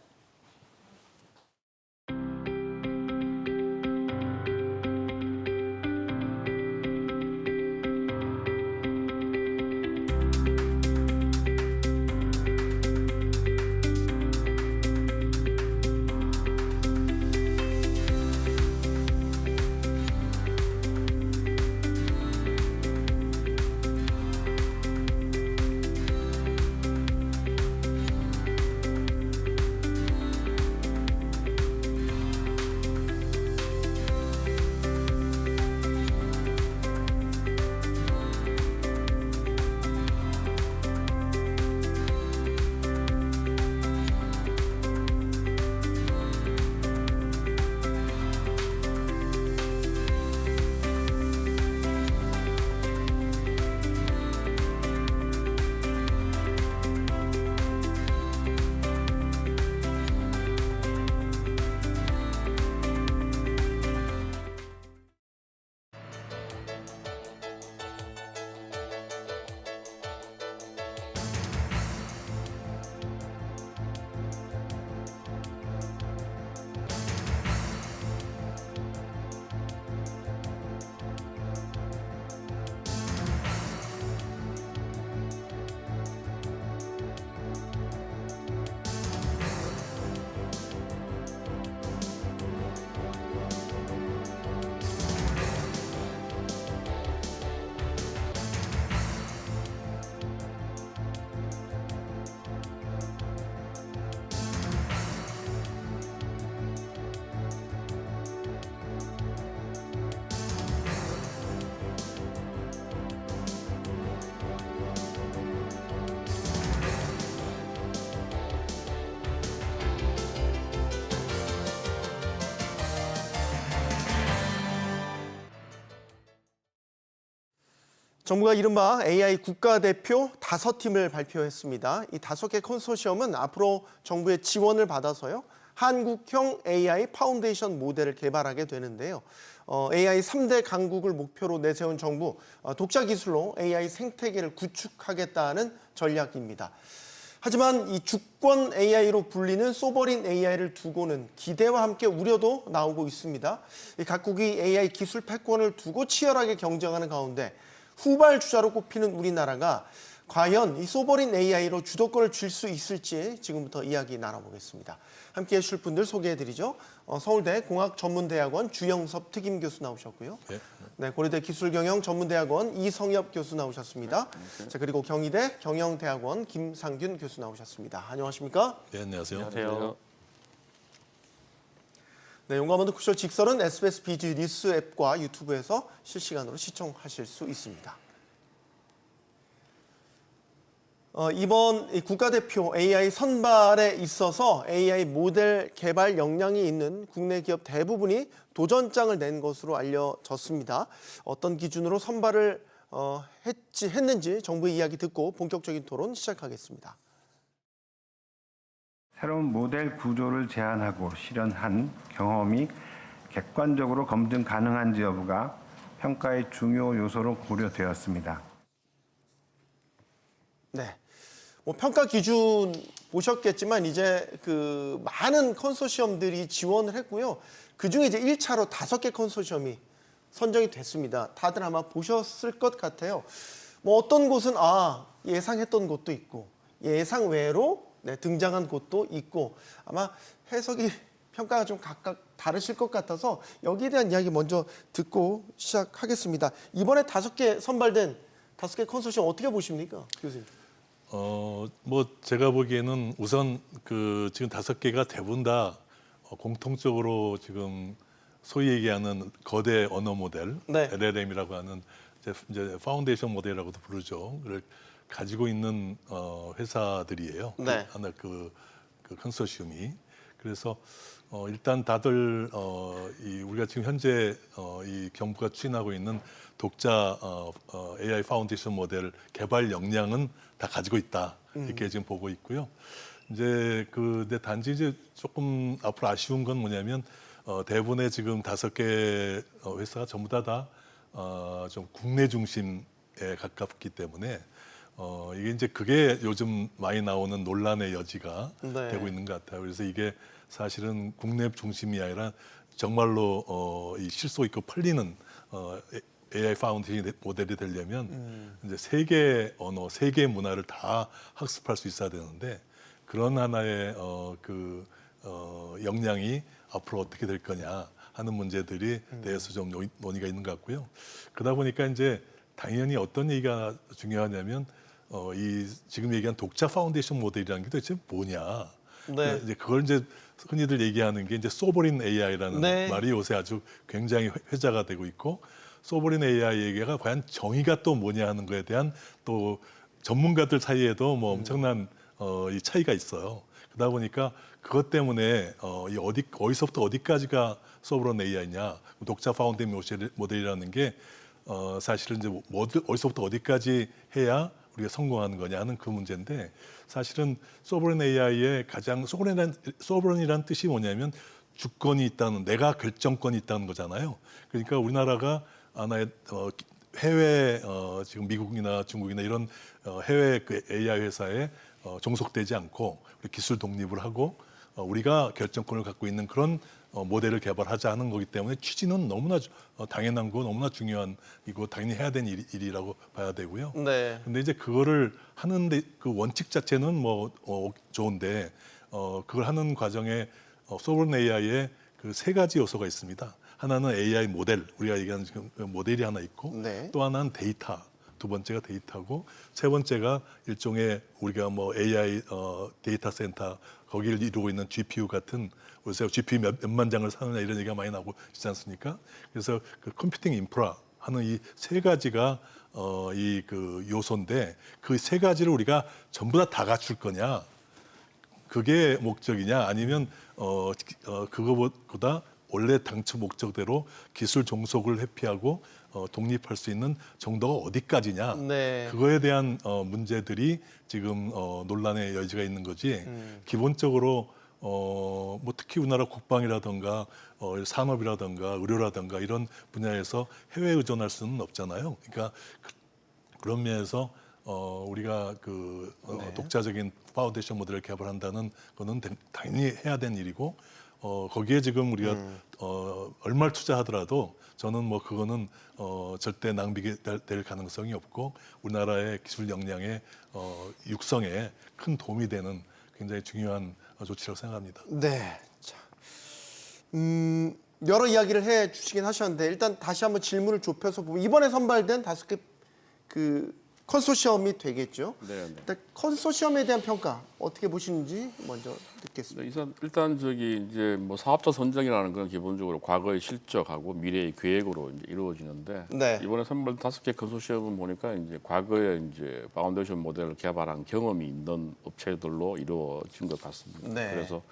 정부가 이른바 AI 국가대표 5팀을 발표했습니다. 이 5개 컨소시엄은 앞으로 정부의 지원을 받아서요. 한국형 AI 파운데이션 모델을 개발하게 되는데요. AI 3대 강국을 목표로 내세운 정부, 독자 기술로 AI 생태계를 구축하겠다는 전략입니다. 하지만 이 주권 AI로 불리는 소버린 AI를 두고는 기대와 함께 우려도 나오고 있습니다. 이 각국이 AI 기술 패권을 두고 치열하게 경쟁하는 가운데 후발주자로 꼽히는 우리나라가 과연 이 소버린 AI로 주도권을 쥘 수 있을지 지금부터 이야기 나눠보겠습니다. 함께해 주실 분들 소개해드리죠. 서울대 공학전문대학원 주영섭 특임교수 나오셨고요. 네, 고려대 기술경영전문대학원 이성엽 교수 나오셨습니다. 자, 그리고 경희대 경영대학원 김상균 교수 나오셨습니다. 안녕하십니까?
네, 안녕하세요.
안녕하세요.
네, 용감한 쿠션 직설은 SBS 비즈 뉴스 앱과 유튜브에서 실시간으로 시청하실 수 있습니다. 이번 국가대표 AI 선발에 있어서 AI 모델 개발 역량이 있는 국내 기업 대부분이 도전장을 낸 것으로 알려졌습니다. 어떤 기준으로 선발을 했는지 정부의 이야기 듣고 본격적인 토론 시작하겠습니다.
새로운 모델 구조를 제안하고 실현한 경험이 객관적으로 검증 가능한지 여부가 평가의 중요 요소로 고려되었습니다.
네. 평가 기준 보셨겠지만 이제 많은 컨소시엄들이 지원을 했고요. 그중에 이제 1차로 5개 컨소시엄이 선정이 됐습니다. 다들 아마 보셨을 것 같아요. 어떤 곳은 예상했던 곳도 있고 예상 외로 등장한 곳도 있고 아마 해석이 평가가 좀 각각 다르실 것 같아서 여기에 대한 이야기 먼저 듣고 시작하겠습니다. 이번에 5개 선발된 5개 컨소시엄 어떻게 보십니까, 교수님?
제가 보기에는 우선 지금 5개가 대부분 다 공통적으로 지금 소위 얘기하는 거대 언어 모델,
네.
LLM이라고 하는 이제 파운데이션 모델이라고도 부르죠. 그걸 가지고 있는 회사들이에요.
네.
하나 그 컨소시엄이. 그래서 일단 다들 우리가 지금 현재 이 정부가 추진하고 있는 독자 AI 파운데이션 모델 개발 역량은 다 가지고 있다 이렇게 지금 보고 있고요. 이제 근데 단지 이제 조금 앞으로 아쉬운 건 뭐냐면 대부분의 지금 5개 회사가 전부 다 좀 국내 중심에 가깝기 때문에 이게 이제 그게 요즘 많이 나오는 논란의 여지가
네.
되고 있는 것 같아요. 그래서 이게 사실은 국내 중심이 아니라 정말로 이 실속 있고 팔리는 AI 파운데이션 모델이 되려면 이제 세계 언어, 세계 문화를 다 학습할 수 있어야 되는데 그런 하나의 역량이 앞으로 어떻게 될 거냐 하는 문제들이 대해서 좀 논의가 있는 것 같고요. 그러다 보니까 이제 당연히 어떤 얘기가 중요하냐면 이 지금 얘기한 독자 파운데이션 모델이라는 게 도대체 뭐냐?
네.
이제 그걸 이제 흔히들 얘기하는 게 이제 소버린 AI라는
네.
말이 요새 아주 굉장히 회자가 되고 있고 소버린 AI 얘기가 과연 정의가 또 뭐냐 하는 거에 대한 또 전문가들 사이에도 엄청난 이 차이가 있어요. 그러다 보니까 그것 때문에 이 어디서부터 어디까지가 소버린 AI냐, 독자 파운데이션 모델이라는 게 사실은 이제 어디서부터 어디까지 해야 우리가 성공하는 거냐 하는 그 문제인데 사실은 소버린 AI의 가장 소버린이라는 뜻이 뭐냐면 주권이 있다는 내가 결정권이 있다는 거잖아요. 그러니까 우리나라가 하나의 해외 지금 미국이나 중국이나 이런 해외 AI 회사에 종속되지 않고 기술 독립을 하고 우리가 결정권을 갖고 있는 그런 모델을 개발하자 하는 거기 때문에 취지는 너무나 당연한 거 너무나 중요한 이거 당연히 해야 되는 일이라고 봐야 되고요.
네.
근데 이제 그거를 하는데 그 원칙 자체는 좋은데 그걸 하는 과정에 소버린 AI에 그 3가지 요소가 있습니다. 하나는 AI 모델, 우리가 얘기하는 지금 모델이 하나 있고
네.
또 하나는 데이터, 2번째가 데이터고 3번째가 일종의 우리가 AI 데이터 센터 거기를 이루고 있는 GPU 같은 요새 GPU 몇만 장을 사느냐 이런 얘기가 많이 나오고 있지 않습니까? 그래서 그 컴퓨팅 인프라 하는 이 3가지가 이 요소인데 그 3가지를 우리가 전부 다 갖출 거냐? 그게 목적이냐? 아니면 그거보다 원래 당초 목적대로 기술 종속을 회피하고 독립할 수 있는 정도가 어디까지냐
네.
그거에 대한 문제들이 지금 논란의 여지가 있는 거지 기본적으로 뭐 특히 우리나라 국방이라든가 산업이라든가 의료라든가 이런 분야에서 해외 의존할 수는 없잖아요. 그러니까 그런 면에서 우리가 독자적인 파운데이션 모델을 개발한다는 거는 당연히 해야 되는 일이고 거기에 지금 우리가 얼마를 투자하더라도 저는 뭐 그거는 절대 낭비될 가능성이 없고 우리나라의 기술 역량의 육성에 큰 도움이 되는 굉장히 중요한 조치라고 생각합니다.
네. 자, 여러 이야기를 해 주시긴 하셨는데 일단 다시 한번 질문을 좁혀서 보면 이번에 선발된 5개 컨소시엄이 되겠죠.
네.
일단 컨소시엄에 대한 평가 어떻게 보시는지 먼저 듣겠습니다.
일단 이제 뭐 사업자 선정이라는 건 기본적으로 과거의 실적하고 미래의 계획으로 이제 이루어지는데
네.
이번에 선발 5개 컨소시엄은 보니까 이제 과거에 이제 파운데이션 모델을 개발한 경험이 있는 업체들로 이루어진 것 같습니다.
네.
그래서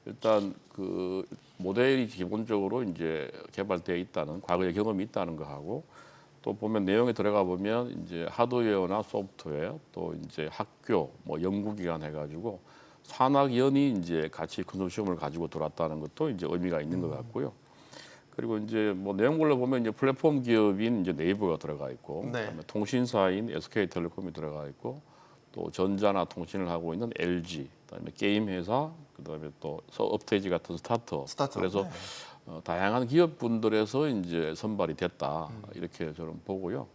일단 그 모델이 기본적으로 이제 개발되어 있다는 과거의 경험이 있다는 거하고 또 보면 내용에 들어가 보면 이제 하드웨어나 소프트웨어 또 이제 학교 뭐 연구기관 해가지고 산학연이 이제 같이 컨소시엄을 가지고 들어왔다는 것도 이제 의미가 있는 것 같고요. 그리고 이제 뭐 내용별로 보면 이제 플랫폼 기업인 이제 네이버가 들어가 있고,
네.
그다음에 통신사인 SK텔레콤이 들어가 있고, 또 전자나 통신을 하고 있는 LG, 그다음에 게임 회사, 그다음에 또 업테이지 같은 스타트업. 그래서 다양한 기업분들에서 이제 선발이 됐다 이렇게 저는 보고요.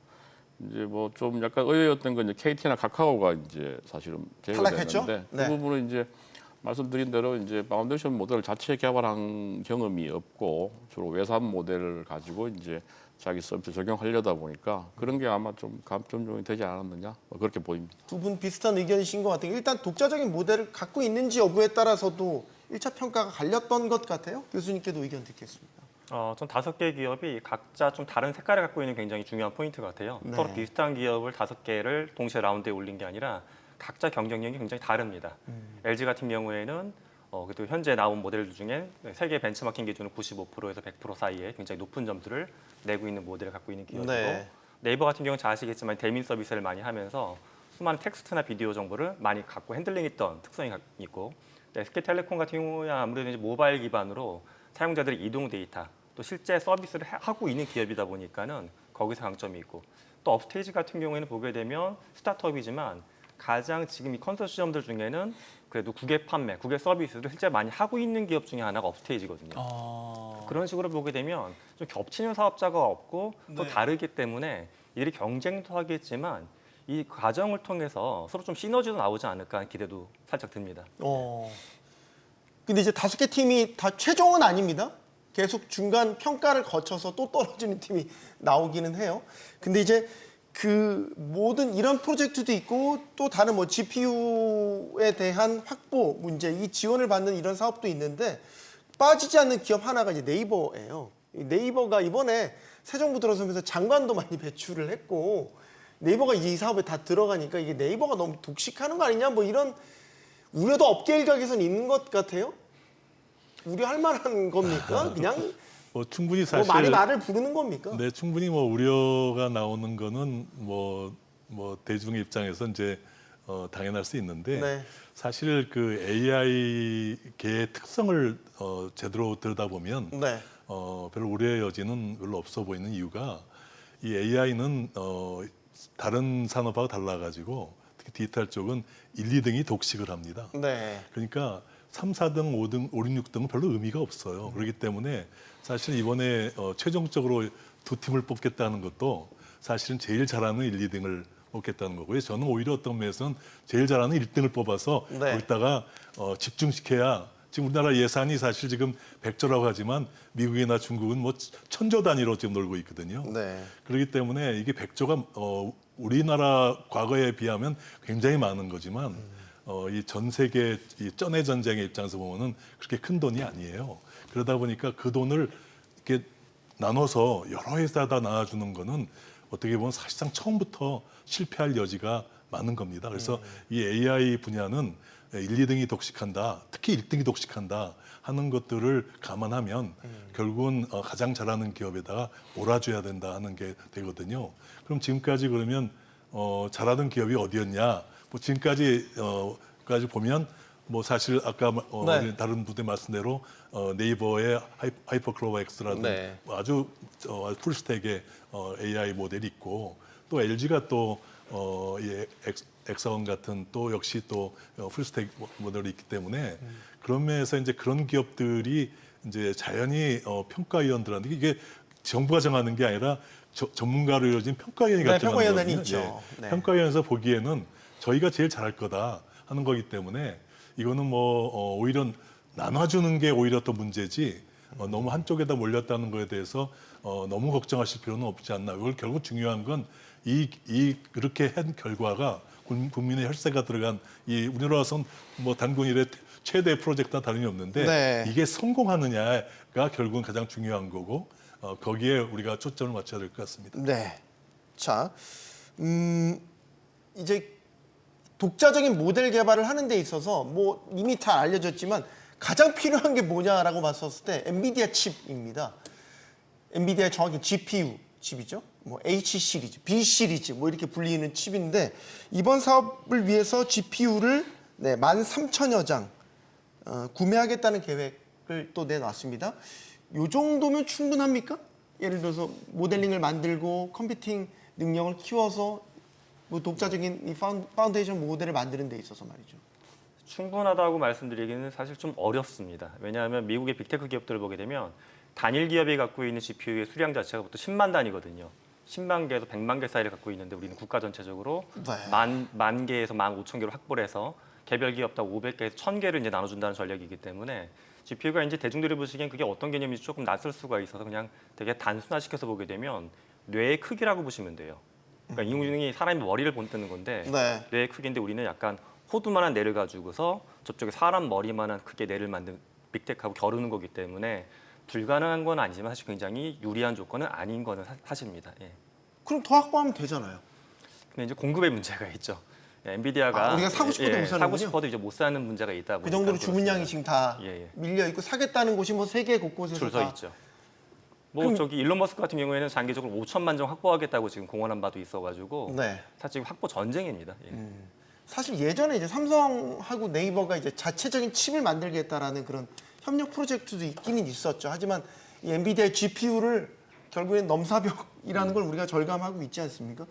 이제 뭐 좀 약간 의외였던 건 이제 KT나 카카오가 이제 사실은
탈락했죠?
제외됐는데
네.
그 부분은 이제 말씀드린 대로 이제 파운데이션 모델을 자체 개발한 경험이 없고 주로 외산 모델을 가지고 이제 자기 서비스 적용하려다 보니까 그런 게 아마 좀 감점용이 되지 않았느냐 뭐 그렇게 보입니다.
두 분 비슷한 의견이신 것 같아요. 일단 독자적인 모델을 갖고 있는지 여부에 따라서도 1차 평가가 갈렸던 것 같아요. 교수님께도 의견 듣겠습니다.
전 5개 기업이 각자 좀 다른 색깔을 갖고 있는 굉장히 중요한 포인트 같아요.
네.
서로 비슷한 기업을 5개를 동시에 라운드에 올린 게 아니라 각자 경쟁력이 굉장히 다릅니다. LG 같은 경우에는 그래도 현재 나온 모델들 중에 세계 벤치마킹 기준으로 95%에서 100% 사이에 굉장히 높은 점수를 내고 있는 모델을 갖고 있는 기업이고
네.
네이버 같은 경우는 잘 아시겠지만 대민 서비스를 많이 하면서 수많은 텍스트나 비디오 정보를 많이 갖고 핸들링했던 특성이 있고 SK텔레콤 같은 경우는 아무래도 이제 모바일 기반으로 사용자들의 이동 데이터 또 실제 서비스를 하고 있는 기업이다 보니까는 거기서 강점이 있고 또 업스테이지 같은 경우에는 보게 되면 스타트업이지만 가장 지금 이 컨소시엄들 중에는 그래도 국외 판매, 국외 서비스를 실제 많이 하고 있는 기업 중에 하나가 업스테이지거든요. 그런 식으로 보게 되면 좀 겹치는 사업자가 없고 또 다르기 때문에 이들이 경쟁도 하겠지만 이 과정을 통해서 서로 좀 시너지도 나오지 않을까 하는 기대도 살짝 듭니다.
근데 이제 5개 팀이 다 최종은 아닙니다. 계속 중간 평가를 거쳐서 또 떨어지는 팀이 나오기는 해요. 근데 이제 그 모든 이런 프로젝트도 있고 또 다른 뭐 GPU에 대한 확보 문제, 이 지원을 받는 이런 사업도 있는데 빠지지 않는 기업 하나가 이제 네이버예요. 이 네이버가 이번에 새 정부 들어서면서 장관도 많이 배출을 했고 네이버가 이제 이 사업에 다 들어가니까 이게 네이버가 너무 독식하는 거 아니냐 뭐 이런 우려도 업계 일각에서는 있는 것 같아요. 우려할 만한 겁니까? 그냥
뭐 충분히
뭐
사실
많이 말을 부르는 겁니까?
네, 충분히 뭐 우려가 나오는 거는 뭐 대중의 입장에서 이제 당연할 수 있는데
네.
사실 그 AI계의 특성을 제대로 들여다보면
네.
별로 우려의 여지는 별로 없어 보이는 이유가 이 AI는 다른 산업하고 달라가지고 특히 디지털 쪽은 1, 2등이 독식을 합니다.
네.
그러니까 3, 4등, 5등, 5, 6, 6등은 별로 의미가 없어요. 그렇기 때문에 사실 이번에 최종적으로 두 팀을 뽑겠다는 것도 사실은 제일 잘하는 1, 2등을 뽑겠다는 거고요. 저는 오히려 어떤 면에서는 제일 잘하는 1등을 뽑아서
네.
거기다가 집중시켜야 지금 우리나라 예산이 사실 지금 100조라고 하지만 미국이나 중국은 뭐 천조 단위로 지금 놀고 있거든요.
네.
그렇기 때문에 이게 100조가 우리나라 과거에 비하면 굉장히 많은 거지만 이 전 세계 이 쩐해 전쟁의 입장에서 보면은 그렇게 큰 돈이 아니에요. 그러다 보니까 그 돈을 이렇게 나눠서 여러 회사다 나눠주는 거는 어떻게 보면 사실상 처음부터 실패할 여지가 많은 겁니다. 그래서 이 AI 분야는 1, 2등이 독식한다, 특히 1등이 독식한다 하는 것들을 감안하면 결국은 가장 잘하는 기업에다가 몰아줘야 된다 하는 게 되거든요. 그럼 지금까지 그러면 잘하던 기업이 어디였냐? 뭐 지금까지 보면 뭐 사실 아까
네.
다른 분들 말씀대로 네이버의 하이퍼클로버 X라는
네.
아주 풀스택의 AI 모델이 있고 또 LG가 또 엑사원 같은 또 역시 또 풀스택 모델이 있기 때문에 그런 면에서 이제 그런 기업들이 이제 자연히 평가위원들한테 이게 정부가 정하는 게 아니라 전문가로 이루어진 평가위원회
네,
같은
평가위원회는 있죠. 네.
평가위원회에서 보기에는 저희가 제일 잘할 거다 하는 거기 때문에 이거는 뭐 오히려 나눠주는 게 오히려 더 문제지 너무 한쪽에다 몰렸다는 거에 대해서 너무 걱정하실 필요는 없지 않나. 이걸 결국 중요한 건 그렇게 한 결과가 국민의 혈세가 들어간 이 우리나라에서는 뭐 단군 이래 최대 프로젝트와 다름이 없는데
네.
이게 성공하느냐가 결국은 가장 중요한 거고 거기에 우리가 초점을 맞춰야 될 것 같습니다.
네. 자, 이제 독자적인 모델 개발을 하는 데 있어서 뭐 이미 다 알려졌지만 가장 필요한 게 뭐냐라고 봤었을 때 엔비디아 칩입니다. 엔비디아 정확히 GPU 칩이죠. 뭐 H 시리즈, B 시리즈 뭐 이렇게 불리는 칩인데 이번 사업을 위해서 GPU를 13,000여 장 구매하겠다는 계획을 또 내놨습니다. 요 정도면 충분합니까? 예를 들어서 모델링을 만들고 컴퓨팅 능력을 키워서 뭐 독자적인 이 파운데이션 모델을 만드는 데 있어서 말이죠.
충분하다고 말씀드리기는 사실 좀 어렵습니다. 왜냐하면 미국의 빅테크 기업들을 보게 되면 단일 기업이 갖고 있는 GPU의 수량 자체가 보통 10만 단위거든요. 10만 개에서 100만 개 사이를 갖고 있는데 우리는 국가 전체적으로
네.
만 개에서 15,000개로 확보를 해서 개별 기업당 500개에서 1,000개를 이제 나눠준다는 전략이기 때문에 GPU가 이제 대중들이 보시기엔 그게 어떤 개념인지 조금 낯설 수가 있어서 그냥 되게 단순화시켜서 보게 되면 뇌의 크기라고 보시면 돼요. 그러니까 인공지능이 사람의 머리를 본뜨는 건데
네.
뇌의 크기인데 우리는 약간 호두만한 뇌를 가지고서 저쪽에 사람 머리만한 크기의 뇌를 만든 빅테크하고 겨루는 거기 때문에 불가능한 건 아니지만 사실 굉장히 유리한 조건은 아닌 거는 사실입니다. 예.
그럼 더 확보하면 되잖아요.
근데 이제 공급의 문제가 있죠. 예, 엔비디아가
우리가 사고 싶어도 못 사는군요.
사고 싶어도 이제 못 사는 문제가 있다 보니까
그 정도로
그렇습니다.
주문량이 지금 다
예.
밀려 있고 사겠다는 곳이 뭐 세계 곳곳에서
줄 서
다
있죠. 뭐
그럼-
저기 일론 머스크 같은 경우에는 장기적으로 5천만 정 확보하겠다고 지금 공언한 바도 있어가지고
네.
사실 지금 확보 전쟁입니다. 예.
사실 예전에 이제 삼성하고 네이버가 이제 자체적인 칩을 만들겠다라는 그런 협력 프로젝트도 있기는 있었죠. 하지만 이 엔비디아의 GPU를 결국엔 넘사벽이라는 걸 우리가 절감하고 있지 않습니까?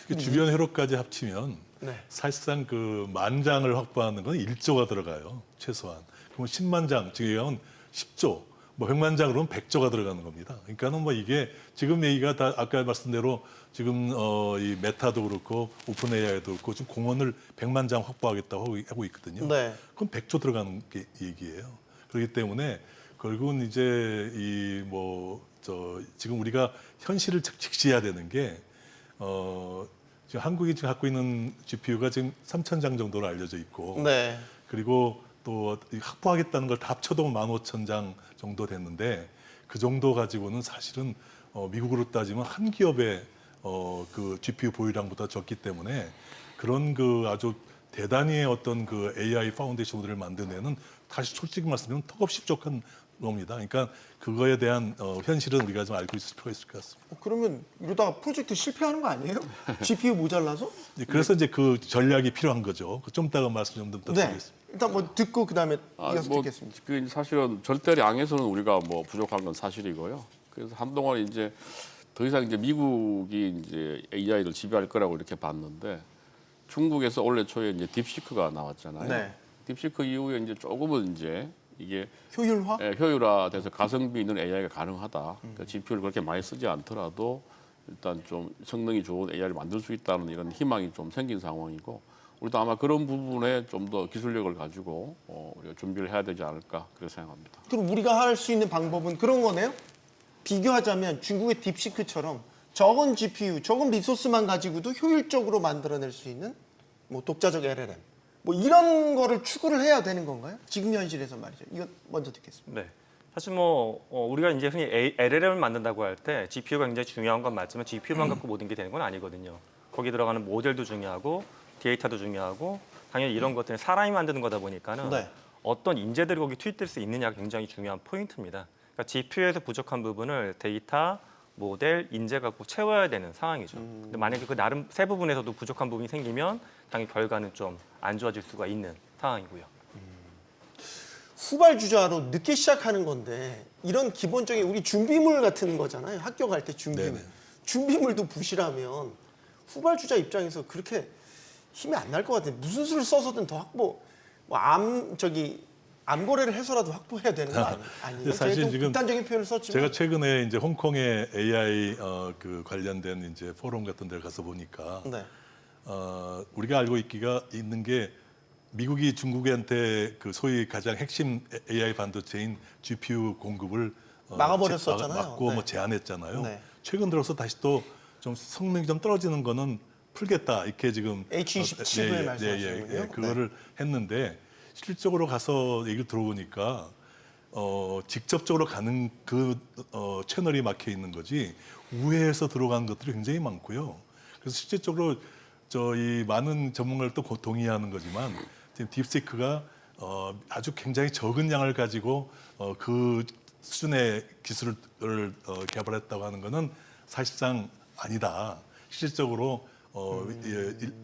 그 주변 회로까지 합치면
네.
사실상 그 10,000장을 확보하는 건 1조가 들어가요. 최소한. 그럼 10만 장, 지금 10조, 뭐 100만 장으로는 100조가 들어가는 겁니다. 그러니까는 뭐 이게 지금 얘기가 다 아까 말씀대로 지금 이 메타도 그렇고 오픈 AI도 그렇고 지금 공원을 100만 장 확보하겠다고 하고 있거든요.
네.
그럼 100조 들어가는 게 얘기예요. 그렇기 때문에 결국은 이제 지금 우리가 현실을 직시해야 되는 게 지금 한국이 지금 갖고 있는 GPU가 지금 3,000장 정도로 알려져 있고
네.
그리고 또 확보하겠다는 걸 다 합쳐도 15,000장 정도 됐는데 그 정도 가지고는 사실은 미국으로 따지면 한 기업의 그 GPU 보유량보다 적기 때문에 그런 그 아주 대단히 어떤 그 AI 파운데이션 모델을 만드는 다시 솔직히 말씀드리면 턱없이 부족한 겁니다. 그러니까 그거에 대한 현실은 우리가 좀 알고 있을 필요가 있을 것 같습니다.
그러면 이러다가 프로젝트 실패하는 거 아니에요? GPU 모자라서?
그래서 이제 그 전략이 필요한 거죠. 좀 이따가 말씀 좀 더
네.
드리겠습니다.
일단 뭐 듣고 그다음에 이어서
뭐
듣겠습니다.
그 사실은 절대량에서는 우리가 뭐 부족한 건 사실이고요. 그래서 한동안 이제 더 이상 이제 미국이 이제 AI를 지배할 거라고 이렇게 봤는데 중국에서 올해 초에 이제 딥시크가 나왔잖아요.
네.
딥시크 이후에 이제 조금은 이제 이게
효율화?
효율화돼서 가성비 있는 AI가 가능하다. 그러니까 GPU를 그렇게 많이 쓰지 않더라도 일단 좀 성능이 좋은 AI를 만들 수 있다는 이런 희망이 좀 생긴 상황이고 우리도 아마 그런 부분에 좀 더 기술력을 가지고 우리가 준비를 해야 되지 않을까 그렇게 생각합니다.
그럼 우리가 할 수 있는 방법은 그런 거네요? 비교하자면 중국의 딥시크처럼 적은 GPU, 적은 리소스만 가지고도 효율적으로 만들어낼 수 있는 뭐 독자적 LLM 뭐 이런 거를 추구를 해야 되는 건가요? 지금 현실에서 말이죠. 이거 먼저 듣겠습니다.
네. 사실 뭐 우리가 이제 흔히 LLM을 만든다고 할 때 GPU가 굉장히 중요한 건 맞지만 GPU만 갖고 모든 게 되는 건 아니거든요. 거기 들어가는 모델도 중요하고 데이터도 중요하고 당연히 이런 것들은 사람이 만드는 거다 보니까는
네.
어떤 인재들이 거기 투입될 수 있느냐가 굉장히 중요한 포인트입니다. 그러니까 GPU에서 부족한 부분을 데이터, 모델, 인재가 꼭 채워야 되는 상황이죠. 근데 만약에 그 나름 세 부분에서도 부족한 부분이 생기면 당연히 결과는 좀 안 좋아질 수가 있는 상황이고요.
후발 주자로 늦게 시작하는 건데 이런 기본적인 우리 준비물 같은 거잖아요. 학교 갈 때 준비물.
네네.
준비물도 부실하면 후발 주자 입장에서 그렇게 힘이 안 날 것 같아요. 무슨 수를 써서든 더 확보, 암거래를 해서라도 확보해야 되는 거 아니에요?
사실
제가 좀
지금
극단적인 표현을 썼지만
제가 최근에 이제 홍콩의 AI 그 관련된 이제 포럼 같은 데 가서 보니까
네.
우리가 알고 있는 게 미국이 중국한테 그 소위 가장 핵심 AI 반도체인 GPU 공급을
막아버렸었잖아요.
막고
네.
뭐 제한했잖아요.
네.
최근 들어서 다시 또 좀 성능이 좀 떨어지는 거는 풀겠다 이렇게 지금
H27을 말씀하시는군요.
그거를 했는데 실질적으로 가서 얘기를 들어보니까 직접적으로 가는 그 채널이 막혀 있는 거지 우회해서 들어간 것들이 굉장히 많고요. 그래서 실질적으로 저희 많은 전문가를 또 동의하는 거지만 지금 딥시크가 아주 굉장히 적은 양을 가지고 그 수준의 기술을 개발했다고 하는 것은 사실상 아니다. 실질적으로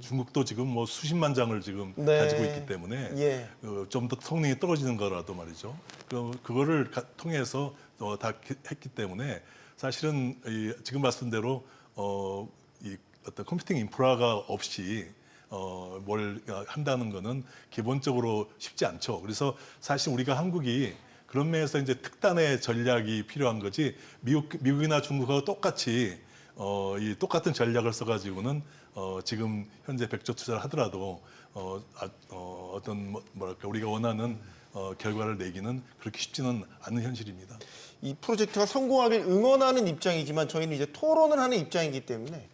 중국도 지금 뭐 수십만 장을 지금
네.
가지고 있기 때문에
예.
좀 더 성능이 떨어지는 거라도 말이죠. 그거를 통해서 다 했기 때문에 사실은 지금 말씀대로 이 어떤 컴퓨팅 인프라가 없이 뭘 한다는 거는 기본적으로 쉽지 않죠. 그래서 사실 우리가 한국이 그런 면에서 이제 특단의 전략이 필요한 거지 미국이나 중국하고 똑같이 이 똑같은 전략을 써가지고는 지금 현재 100조 투자를 하더라도 어떤 뭐랄까 우리가 원하는 결과를 내기는 그렇게 쉽지는 않은 현실입니다.
이 프로젝트가 성공하길 응원하는 입장이지만 저희는 이제 토론을 하는 입장이기 때문에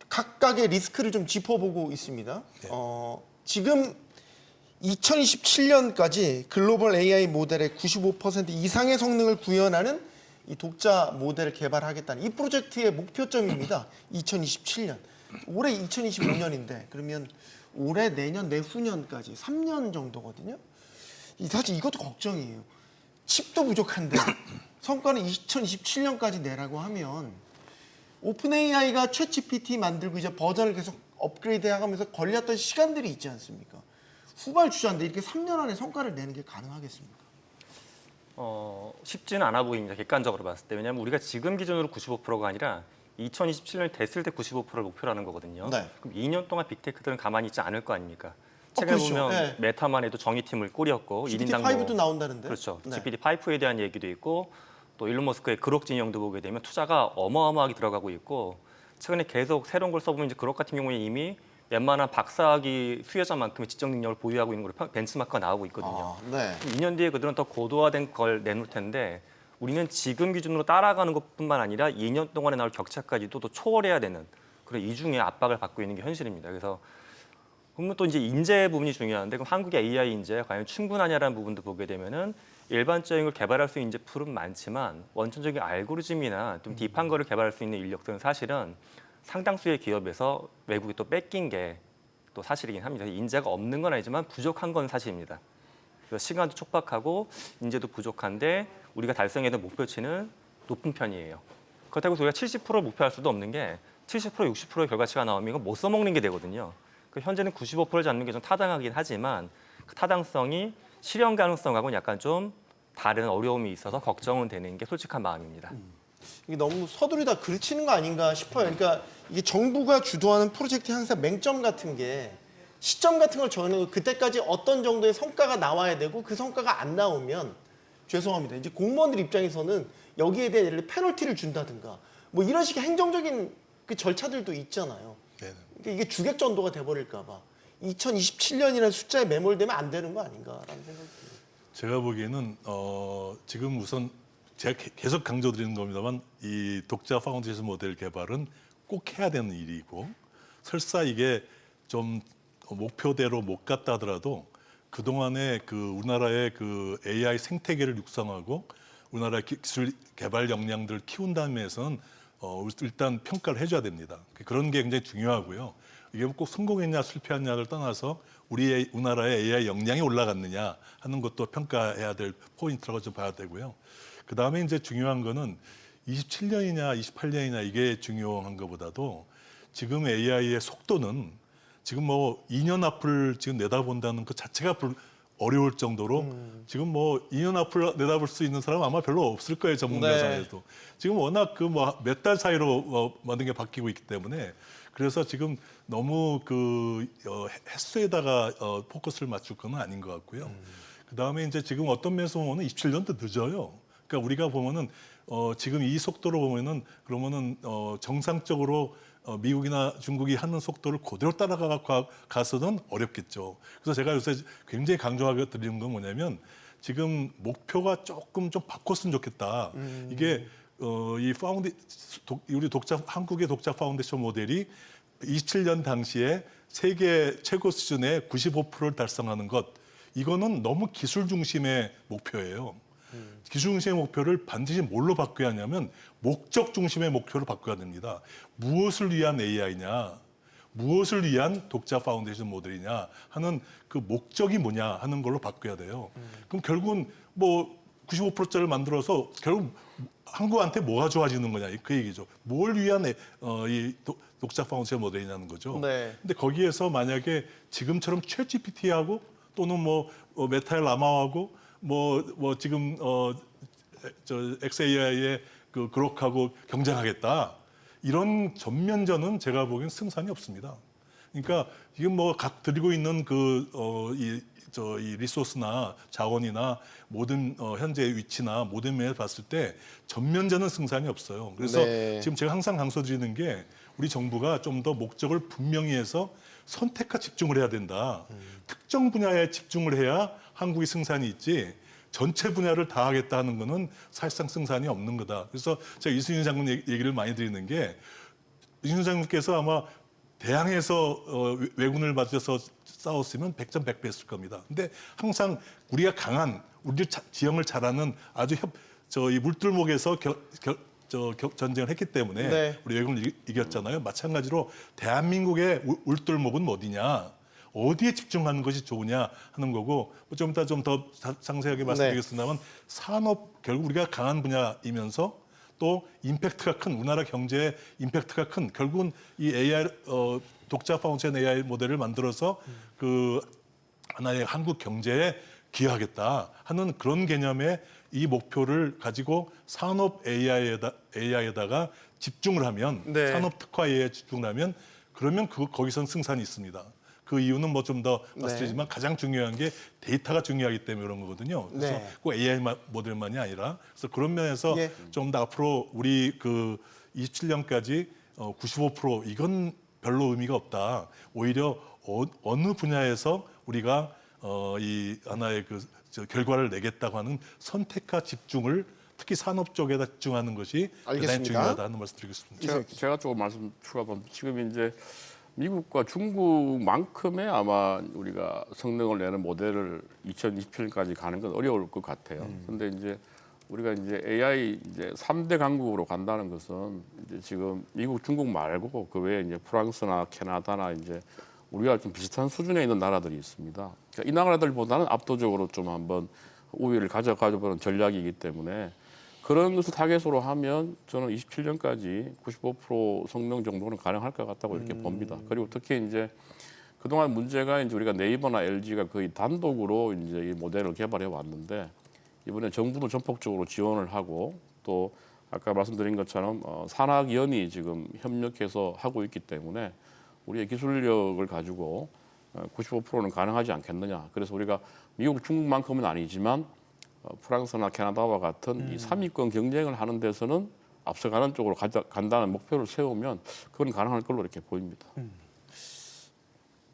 각각의 리스크를 좀 짚어보고 있습니다. 지금 2027년까지 글로벌 AI 모델의 95% 이상의 성능을 구현하는 이 독자 모델을 개발하겠다는 이 프로젝트의 목표점입니다. 2027년. 올해 2025년인데 그러면 올해, 내년, 내후년까지 3년 정도거든요. 사실 이것도 걱정이에요. 칩도 부족한데 성과는 2027년까지 내라고 하면 오픈 AI가 챗 GPT 만들고 이제 버전을 계속 업그레이드 해가면서 걸렸던 시간들이 있지 않습니까? 후발 주자인데 이렇게 3년 안에 성과를 내는 게 가능하겠습니까?
쉽지는 않아 보입니다. 객관적으로 봤을 때. 왜냐하면 우리가 지금 기준으로 95%가 아니라 2027년 됐을 때 95%를 목표로 하는 거거든요.
네.
그럼 2년 동안 빅테크들은 가만히 있지 않을 거 아닙니까? 최근에
그렇죠.
보면
네.
메타만 해도 정의팀을 꾸렸고
GPT-5도 나온다는데.
그렇죠.
네.
GPT-5에 대한 얘기도 있고 또 일론 머스크의 그록 진영도 보게 되면 투자가 어마어마하게 들어가고 있고 최근에 계속 새로운 걸 써보면 이제 그록 같은 경우에 이미 웬만한 박사학위 수혜자만큼의 지적 능력을 보유하고 있는 걸로 벤치마크가 나오고 있거든요.
네.
2년 뒤에 그들은 더 고도화된 걸 내놓을 텐데 우리는 지금 기준으로 따라가는 것뿐만 아니라 2년 동안에 나올 격차까지도 또 초월해야 되는 그런 이중의 압박을 받고 있는 게 현실입니다. 그래서 그러면 또 이제 인재 부분이 중요한데 그럼 한국의 AI 인재가 과연 충분하냐라는 부분도 보게 되면은 일반적인 걸 개발할 수 있는 인재 풀은 많지만 원천적인 알고리즘이나 좀 딥한 거를 개발할 수 있는 인력들은 사실은 상당수의 기업에서 외국에 또 뺏긴 게 또 사실이긴 합니다. 인재가 없는 건 아니지만 부족한 건 사실입니다. 그래서 시간도 촉박하고 인재도 부족한데 우리가 달성해야 되는 목표치는 높은 편이에요. 그렇다고 해서 우리가 70%를 목표할 수도 없는 게 70%, 60%의 결과치가 나오면 이건 못 써먹는 게 되거든요. 현재는 95%를 잡는 게 좀 타당하긴 하지만 그 타당성이 실현 가능성하고는 약간 좀 다른 어려움이 있어서 걱정은 되는 게 솔직한 마음입니다.
이게 너무 서두르다 그르치는 거 아닌가 싶어요. 그러니까 이게 정부가 주도하는 프로젝트 항상 맹점 같은 게 시점 같은 걸 정해놓고 그때까지 어떤 정도의 성과가 나와야 되고 그 성과가 안 나오면 죄송합니다. 이제 공무원들 입장에서는 여기에 대한 예를 들어 페널티를 준다든가 뭐 이런 식의 행정적인 그 절차들도 있잖아요.
네.
그러니까 이게 주객전도가 돼버릴까 봐 2027년이라는 숫자에 매몰되면 안 되는 거 아닌가라는 생각이 듭니다.
제가 보기에는 지금 우선 제가 계속 강조드리는 겁니다만 이 독자 파운데이션 모델 개발은 꼭 해야 되는 일이고 설사 이게 좀 목표대로 못 갔다 하더라도 그동안에 그 우리나라의 그 AI 생태계를 육성하고 우리나라 기술 개발 역량들을 키운다는 면에서는 일단 평가를 해줘야 됩니다. 그런 게 굉장히 중요하고요. 이게 꼭 성공했냐 실패했냐를 떠나서 우리나라의 AI 역량이 올라갔느냐 하는 것도 평가해야 될 포인트라고 좀 봐야 되고요. 그 다음에 이제 중요한 거는 27년이냐 28년이냐 이게 중요한 것보다도 지금 AI의 속도는 지금 뭐 2년 앞을 지금 내다본다는 그 자체가 어려울 정도로 지금 뭐 2년 앞을 내다볼 수 있는 사람은 아마 별로 없을 거예요, 전문가
네.
사이에도. 지금 워낙 그 뭐 몇 달 사이로 모든 게 바뀌고 있기 때문에 그래서 지금 너무 그 횟수에다가 포커스를 맞출 건 아닌 것 같고요. 그 다음에 이제 지금 어떤 면에서 보면은 27년도 늦어요. 그러니까 우리가 보면은 지금 이 속도로 보면은 그러면은 정상적으로 미국이나 중국이 하는 속도를 그대로 따라가서는 어렵겠죠. 그래서 제가 요새 굉장히 강조하게 드리는 건 뭐냐면 지금 목표가 조금 좀 바꿨으면 좋겠다. 이게 이 우리 한국의 독자 파운데이션 모델이 27년 당시에 세계 최고 수준의 95%를 달성하는 것, 이거는 너무 기술 중심의 목표예요. 기술 중심의 목표를 반드시 뭘로 바꿔야 하냐면 목적 중심의 목표로 바꿔야 됩니다. 무엇을 위한 AI냐, 무엇을 위한 독자 파운데이션 모델이냐 하는 그 목적이 뭐냐 하는 걸로 바꿔야 돼요. 그럼 결국은 뭐 95%짜리를 만들어서 결국 한국한테 뭐가 좋아지는 거냐 그 얘기죠. 뭘 위한 이 독자 파운데이션 모델이냐는 거죠.
네.
근데 거기에서 만약에 지금처럼 챗GPT하고 또는 뭐 메타의 라마하고 뭐 지금 저 XAI의 그 그록하고 경쟁하겠다 이런 전면전은 제가 보기엔 승산이 없습니다. 그러니까 지금 뭐 각 들이고 있는 이 리소스나 자원이나 모든 현재 위치나 모든 면에서 봤을 때 전면전은 승산이 없어요. 그래서
네.
지금 제가 항상 강조드리는 게 우리 정부가 좀 더 목적을 분명히 해서 선택과 집중을 해야 된다. 특정 분야에 집중을 해야 한국이 승산이 있지 전체 분야를 다 하겠다 하는 거는 사실상 승산이 없는 거다. 그래서 제가 이순신 장군 얘기를 많이 드리는 게 이순신 장군께서 아마 대항해서 왜군을 맞아서 싸웠으면 100점 100배 했을 겁니다. 근데 항상 우리가 강한 우리 지형을 잘 아는 아주 이 물들목에서 전쟁을 했기 때문에
네.
우리 왜군을 이겼잖아요. 마찬가지로 대한민국의 울돌목은 어디냐, 어디에 집중하는 것이 좋으냐 하는 거고 좀 이따 좀 더 상세하게 말씀드리겠습니다만 산업 결국 우리가 강한 분야이면서 또 임팩트가 큰 우리나라 경제에 임팩트가 큰 결국은 이 AI 독자 파운데이션 AI 모델을 만들어서 그 하나의 한국 경제에 기여하겠다 하는 그런 개념의 이 목표를 가지고 산업 AI에다가 집중을 하면
네.
산업 특화 AI에 집중을 하면 그러면 거기선 승산이 있습니다. 그 이유는 뭐 좀 더 말씀드리지만 가장 중요한 게 데이터가 중요하기 때문에 그런 거거든요. 그래서
네.
꼭 AI 모델만이 아니라 그래서 그런 면에서
예.
좀 더 앞으로 우리 그 27년까지 95% 이건 별로 의미가 없다. 오히려 어느 분야에서 우리가 이 하나의 결과를 내겠다고 하는 선택과 집중을 특히 산업 쪽에다 집중하는 것이 대단히
알겠습니다.
중요하다는 말씀드리겠습니다.
제가 조금 말씀 추가하면 지금 이제 미국과 중국만큼의 아마 우리가 성능을 내는 모델을 2027년까지 가는 건 어려울 것 같아요. 근데 이제 우리가 이제 AI 이제 3대 강국으로 간다는 것은 이제 지금 미국, 중국 말고 그 외에 이제 프랑스나 캐나다나 이제 우리가 좀 비슷한 수준에 있는 나라들이 있습니다. 그러니까 이 나라들보다는 압도적으로 좀 한번 우위를 가져보는 전략이기 때문에 그런 것을 타겟으로 하면 저는 27년까지 95% 성능 정도는 가능할 것 같다고 이렇게 봅니다. 그리고 특히 이제 그동안 문제가 이제 우리가 네이버나 LG가 거의 단독으로 이제 이 모델을 개발해 왔는데 이번에 정부도 전폭적으로 지원을 하고 또 아까 말씀드린 것처럼 산학연이 지금 협력해서 하고 있기 때문에 우리의 기술력을 가지고 95%는 가능하지 않겠느냐. 그래서 우리가 미국, 중국만큼은 아니지만 프랑스나 캐나다와 같은 이 3위권 경쟁을 하는 데서는 앞서가는 쪽으로 간다는 목표를 세우면 그건 가능할 걸로 이렇게 보입니다.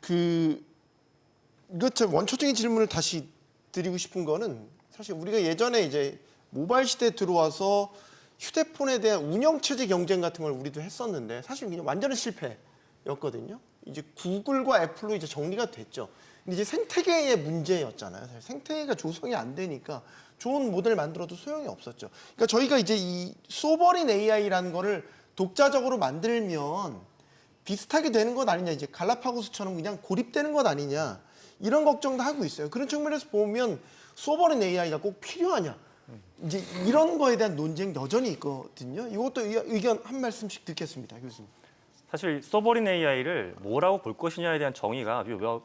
이것 원초적인 질문을 다시 드리고 싶은 거는 사실 우리가 예전에 이제 모바일 시대에 들어와서 휴대폰에 대한 운영 체제 경쟁 같은 걸 우리도 했었는데 사실 그냥 완전한 실패였거든요. 이제 구글과 애플로 이제 정리가 됐죠. 근데 이제 생태계의 문제였잖아요. 사실 생태계가 조성이 안 되니까 좋은 모델 만들어도 소용이 없었죠. 그러니까 저희가 이제 이 소버린 AI라는 거를 독자적으로 만들면 비슷하게 되는 것 아니냐, 이제 갈라파고스처럼 그냥 고립되는 것 아니냐, 이런 걱정도 하고 있어요. 그런 측면에서 보면 소버린 AI가 꼭 필요하냐, 이제 이런 거에 대한 논쟁 여전히 있거든요. 이것도 의견 한 말씀씩 듣겠습니다, 교수님.
사실 소버린 AI를 뭐라고 볼 것이냐에 대한 정의가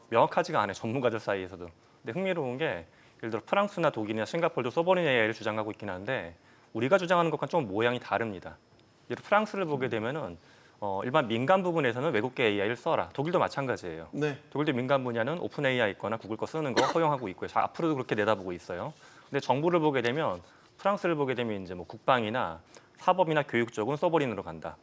명확하지가 않아요. 전문가들 사이에서도. 근데 흥미로운 게 예를 들어 프랑스나 독일이나 싱가포르도 소버린 AI를 주장하고 있긴 한데 우리가 주장하는 것과 좀 모양이 다릅니다. 예를 들어 프랑스를 보게 되면은 일반 민간 부분에서는 외국계 AI를 써라. 독일도 마찬가지예요.
네.
독일도 민간 분야는 오픈 AI 있거나 구글 거 쓰는 거 허용하고 있고요. 앞으로도 그렇게 내다보고 있어요. 근데 정부를 보게 되면 프랑스를 보게 되면 이제 뭐 국방이나 사법이나 교육 쪽은 소버린으로 간다.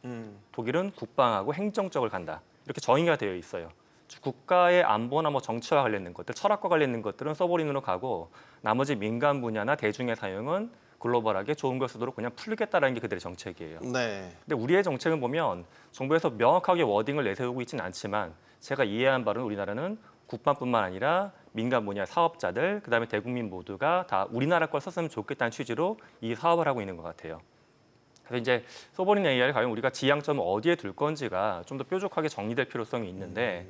독일은 국방하고 행정 쪽을 간다. 이렇게 정의가 되어 있어요. 즉 국가의 안보나 뭐 정치와 관련된 것들, 철학과 관련된 것들은 소버린으로 가고 나머지 민간 분야나 대중의 사용은 글로벌하게 좋은 걸 쓰도록 그냥 풀겠다라는 게 그들의 정책이에요.
네.
근데 우리의 정책은 보면 정부에서 명확하게 워딩을 내세우고 있지는 않지만 제가 이해한 바로는 우리나라는 국방뿐만 아니라 민간 분야 사업자들, 그다음에 대국민 모두가 다 우리나라 걸 썼으면 좋겠다는 취지로 이 사업을 하고 있는 것 같아요. 그래서 이제 소버린 AI를 과연 우리가 지향점을 어디에 둘 건지가 좀 더 뾰족하게 정리될 필요성이 있는데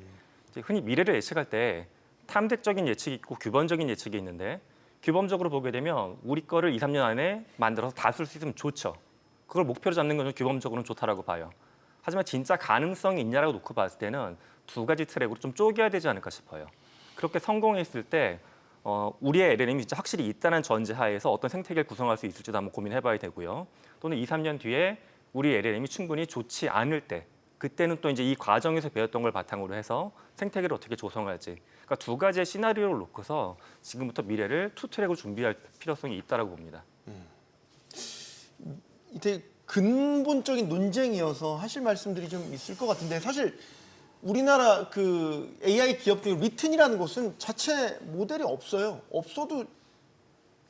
이제 흔히 미래를 예측할 때 탐색적인 예측이 있고 규범적인 예측이 있는데 규범적으로 보게 되면 우리 거를 2, 3년 안에 만들어서 다 쓸 수 있으면 좋죠. 그걸 목표로 잡는 건 규범적으로는 좋다라고 봐요. 하지만 진짜 가능성이 있냐라고 놓고 봤을 때는 두 가지 트랙으로 좀 쪼개야 되지 않을까 싶어요. 그렇게 성공했을 때 우리의 LLM이 진짜 확실히 있다는 전제하에서 어떤 생태계를 구성할 수 있을지도 한번 고민해봐야 되고요. 또는 2, 3년 뒤에 우리 LLM이 충분히 좋지 않을 때 그때는 또 이제 이 과정에서 배웠던 걸 바탕으로 해서 생태계를 어떻게 조성할지. 그러니까 두 가지의 시나리오를 놓고서 지금부터 미래를 투 트랙으로 준비할 필요성이 있다라고 봅니다.
되게 근본적인 논쟁이어서 하실 말씀들이 좀 있을 것 같은데 사실 우리나라 그 AI 기업 중에 리튼이라는 곳은 자체 모델이 없어요. 없어도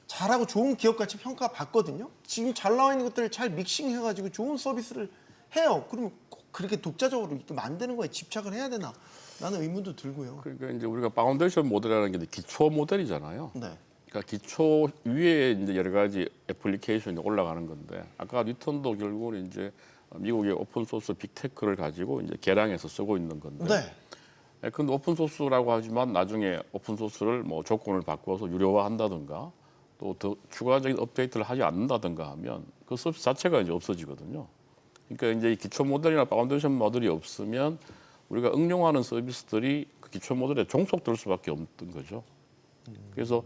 잘하고 좋은 기업같이 평가받거든요. 지금 잘 나와 있는 것들을 잘 믹싱해가지고 좋은 서비스를 해요. 그러면 꼭 그렇게 독자적으로 이렇게 만드는 거에 집착을 해야 되나? 라는 의문도 들고요.
그러니까 이제 우리가 파운데이션 모델이라는 게 기초 모델이잖아요.
네.
그러니까 기초 위에 이제 여러 가지 애플리케이션이 올라가는 건데 아까 뉴턴도 결국은 이제 미국의 오픈 소스 빅테크를 가지고 이제 개량해서 쓰고 있는 건데.
네.
근데 오픈 소스라고 하지만 나중에 오픈 소스를 뭐 조건을 바꿔서 유료화한다든가 또 더 추가적인 업데이트를 하지 않는다든가 하면 그 서비스 자체가 이제 없어지거든요. 그러니까 이제 이 기초 모델이나 파운데이션 모델이 없으면 우리가 응용하는 서비스들이 그 기초 모델에 종속될 수밖에 없던 거죠. 그래서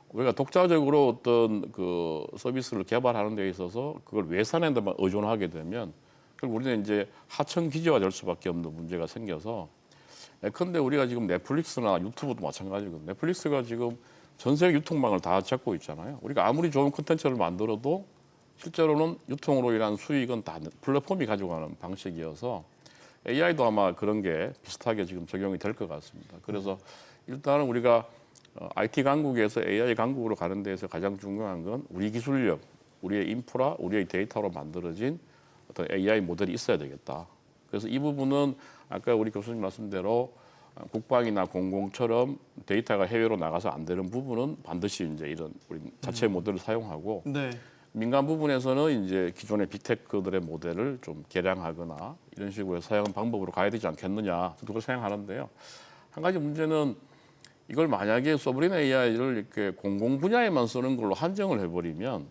우리가 독자적으로 어떤 그 서비스를 개발하는 데 있어서 그걸 외산에만 의존하게 되면 결국 우리는 이제 하청 기지화 될 수밖에 없는 문제가 생겨서 예컨대 우리가 지금 넷플릭스나 유튜브도 마찬가지거든요. 넷플릭스가 지금 전 세계 유통망을 다 잡고 있잖아요. 우리가 아무리 좋은 콘텐츠를 만들어도 실제로는 유통으로 인한 수익은 다 플랫폼이 가져가는 방식이어서 AI도 아마 그런 게 비슷하게 지금 적용이 될 것 같습니다. 그래서 일단은 우리가 IT 강국에서 AI 강국으로 가는 데에서 가장 중요한 건 우리 기술력, 우리의 인프라, 우리의 데이터로 만들어진 어떤 AI 모델이 있어야 되겠다. 그래서 이 부분은 아까 우리 교수님 말씀대로 국방이나 공공처럼 데이터가 해외로 나가서 안 되는 부분은 반드시 이제 이런 우리 자체 모델을 사용하고
네.
민간 부분에서는 이제 기존의 빅테크들의 모델을 좀 개량하거나 이런 식으로 사용 방법으로 가야 되지 않겠느냐 저도 그렇게 생각하는데요. 한 가지 문제는 이걸 만약에 소브린 AI를 이렇게 공공 분야에만 쓰는 걸로 한정을 해버리면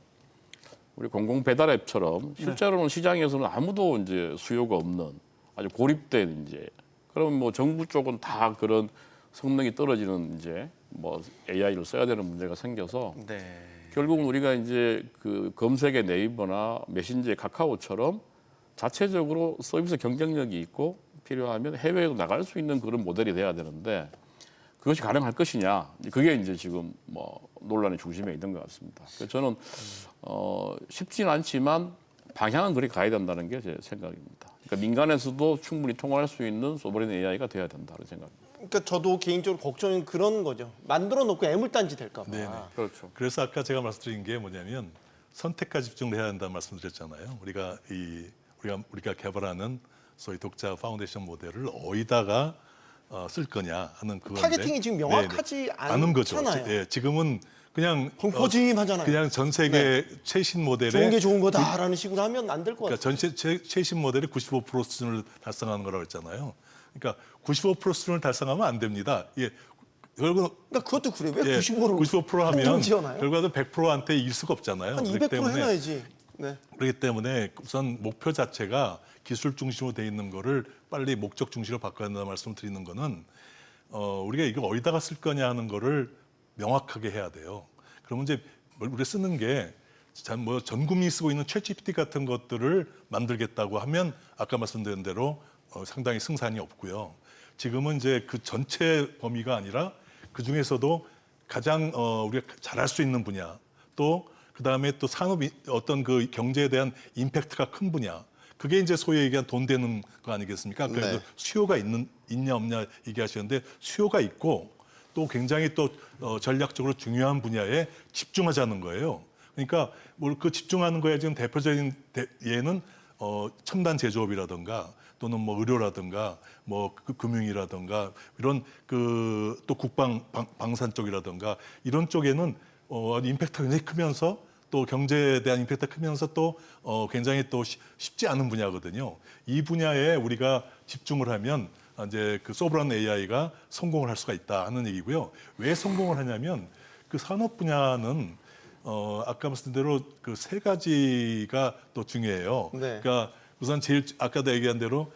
우리 공공 배달 앱처럼 실제로는 시장에서는 아무도 이제 수요가 없는 아주 고립된 이제 그럼 뭐 정부 쪽은 다 그런 성능이 떨어지는 이제 뭐 AI를 써야 되는 문제가 생겨서
네.
결국은 우리가 이제 그 검색의 네이버나 메신저의 카카오처럼 자체적으로 서비스 경쟁력이 있고 필요하면 해외에도 나갈 수 있는 그런 모델이 돼야 되는데 그것이 가능할 것이냐 그게 이제 지금 뭐 논란의 중심에 있는 것 같습니다. 그래서 저는 쉽지는 않지만 방향은 그렇게 가야 된다는 게 제 생각입니다. 그러니까 민간에서도 충분히 통할할 수 있는 소버린 AI가 돼야 된다는 생각입니다.
그러니까 저도 개인적으로 걱정은 그런 거죠. 만들어 놓고 애물단지 될까 봐.
네네.
그렇죠.
그래서 아까 제가 말씀드린 게 뭐냐면 선택과 집중을 해야 한다는 말씀드렸잖아요. 우리가 개발하는 소위 독자 파운데이션 모델을 어디다가 쓸 거냐 하는 그건데
타겟팅이 지금 명확하지
않은 거죠.
않잖아요.
예, 지금은 그냥
공포지임하잖아요.
그냥 전 세계 최신 모델의
좋은 게 좋은 거다라는 식으로 하면 안 될 것 같아요.
그러니까 최신 모델이 95% 수준을 달성하는 거라고 했잖아요. 그러니까 95% 수준을 달성하면 안 됩니다. 예, 결국은
그러니까 그것도 그래요. 왜
예,
95로
95% 하면
한정 지어놔요?
결과도 100%한테 이길 수가 없잖아요.
한 200% 해놔야지. 네.
그렇기 때문에 우선 목표 자체가 기술 중심으로 돼 있는 거를 빨리 목적 중심으로 바꿔야 한다는 말씀을 드리는 거는 우리가 이거 어디다가 쓸 거냐 하는 거를 명확하게 해야 돼요. 그러면 이제 우리가 쓰는 게 전 국민이 쓰고 있는 챗GPT 같은 것들을 만들겠다고 하면 아까 말씀드린 대로 상당히 승산이 없고요. 지금은 이제 그 전체 범위가 아니라 그 중에서도 가장 우리가 잘할 수 있는 분야, 또 그다음에 또 산업이 어떤 그 경제에 대한 임팩트가 큰 분야, 그게 이제 소위 얘기한 돈 되는 거 아니겠습니까? 그래도
네.
수요가 있냐 없냐 얘기하시는데 수요가 있고 또 굉장히 또 전략적으로 중요한 분야에 집중하자는 거예요. 그러니까 뭐 그 집중하는 거에 지금 대표적인 예는 첨단 제조업이라든가 또는 뭐 의료라든가 뭐 금융이라든가 이런 그 또 방산 쪽이라든가 이런 쪽에는 임팩트가 굉장히 크면서 또 경제에 대한 임팩트가 크면서 또 굉장히 또 쉽지 않은 분야거든요. 이 분야에 우리가 집중을 하면 이제 그 소브란 AI가 성공을 할 수가 있다 하는 얘기고요. 왜 성공을 하냐면 그 산업 분야는 아까 말씀드린 대로 그 세 가지가 또 중요해요.
네.
그러니까 우선 제일 아까도 얘기한 대로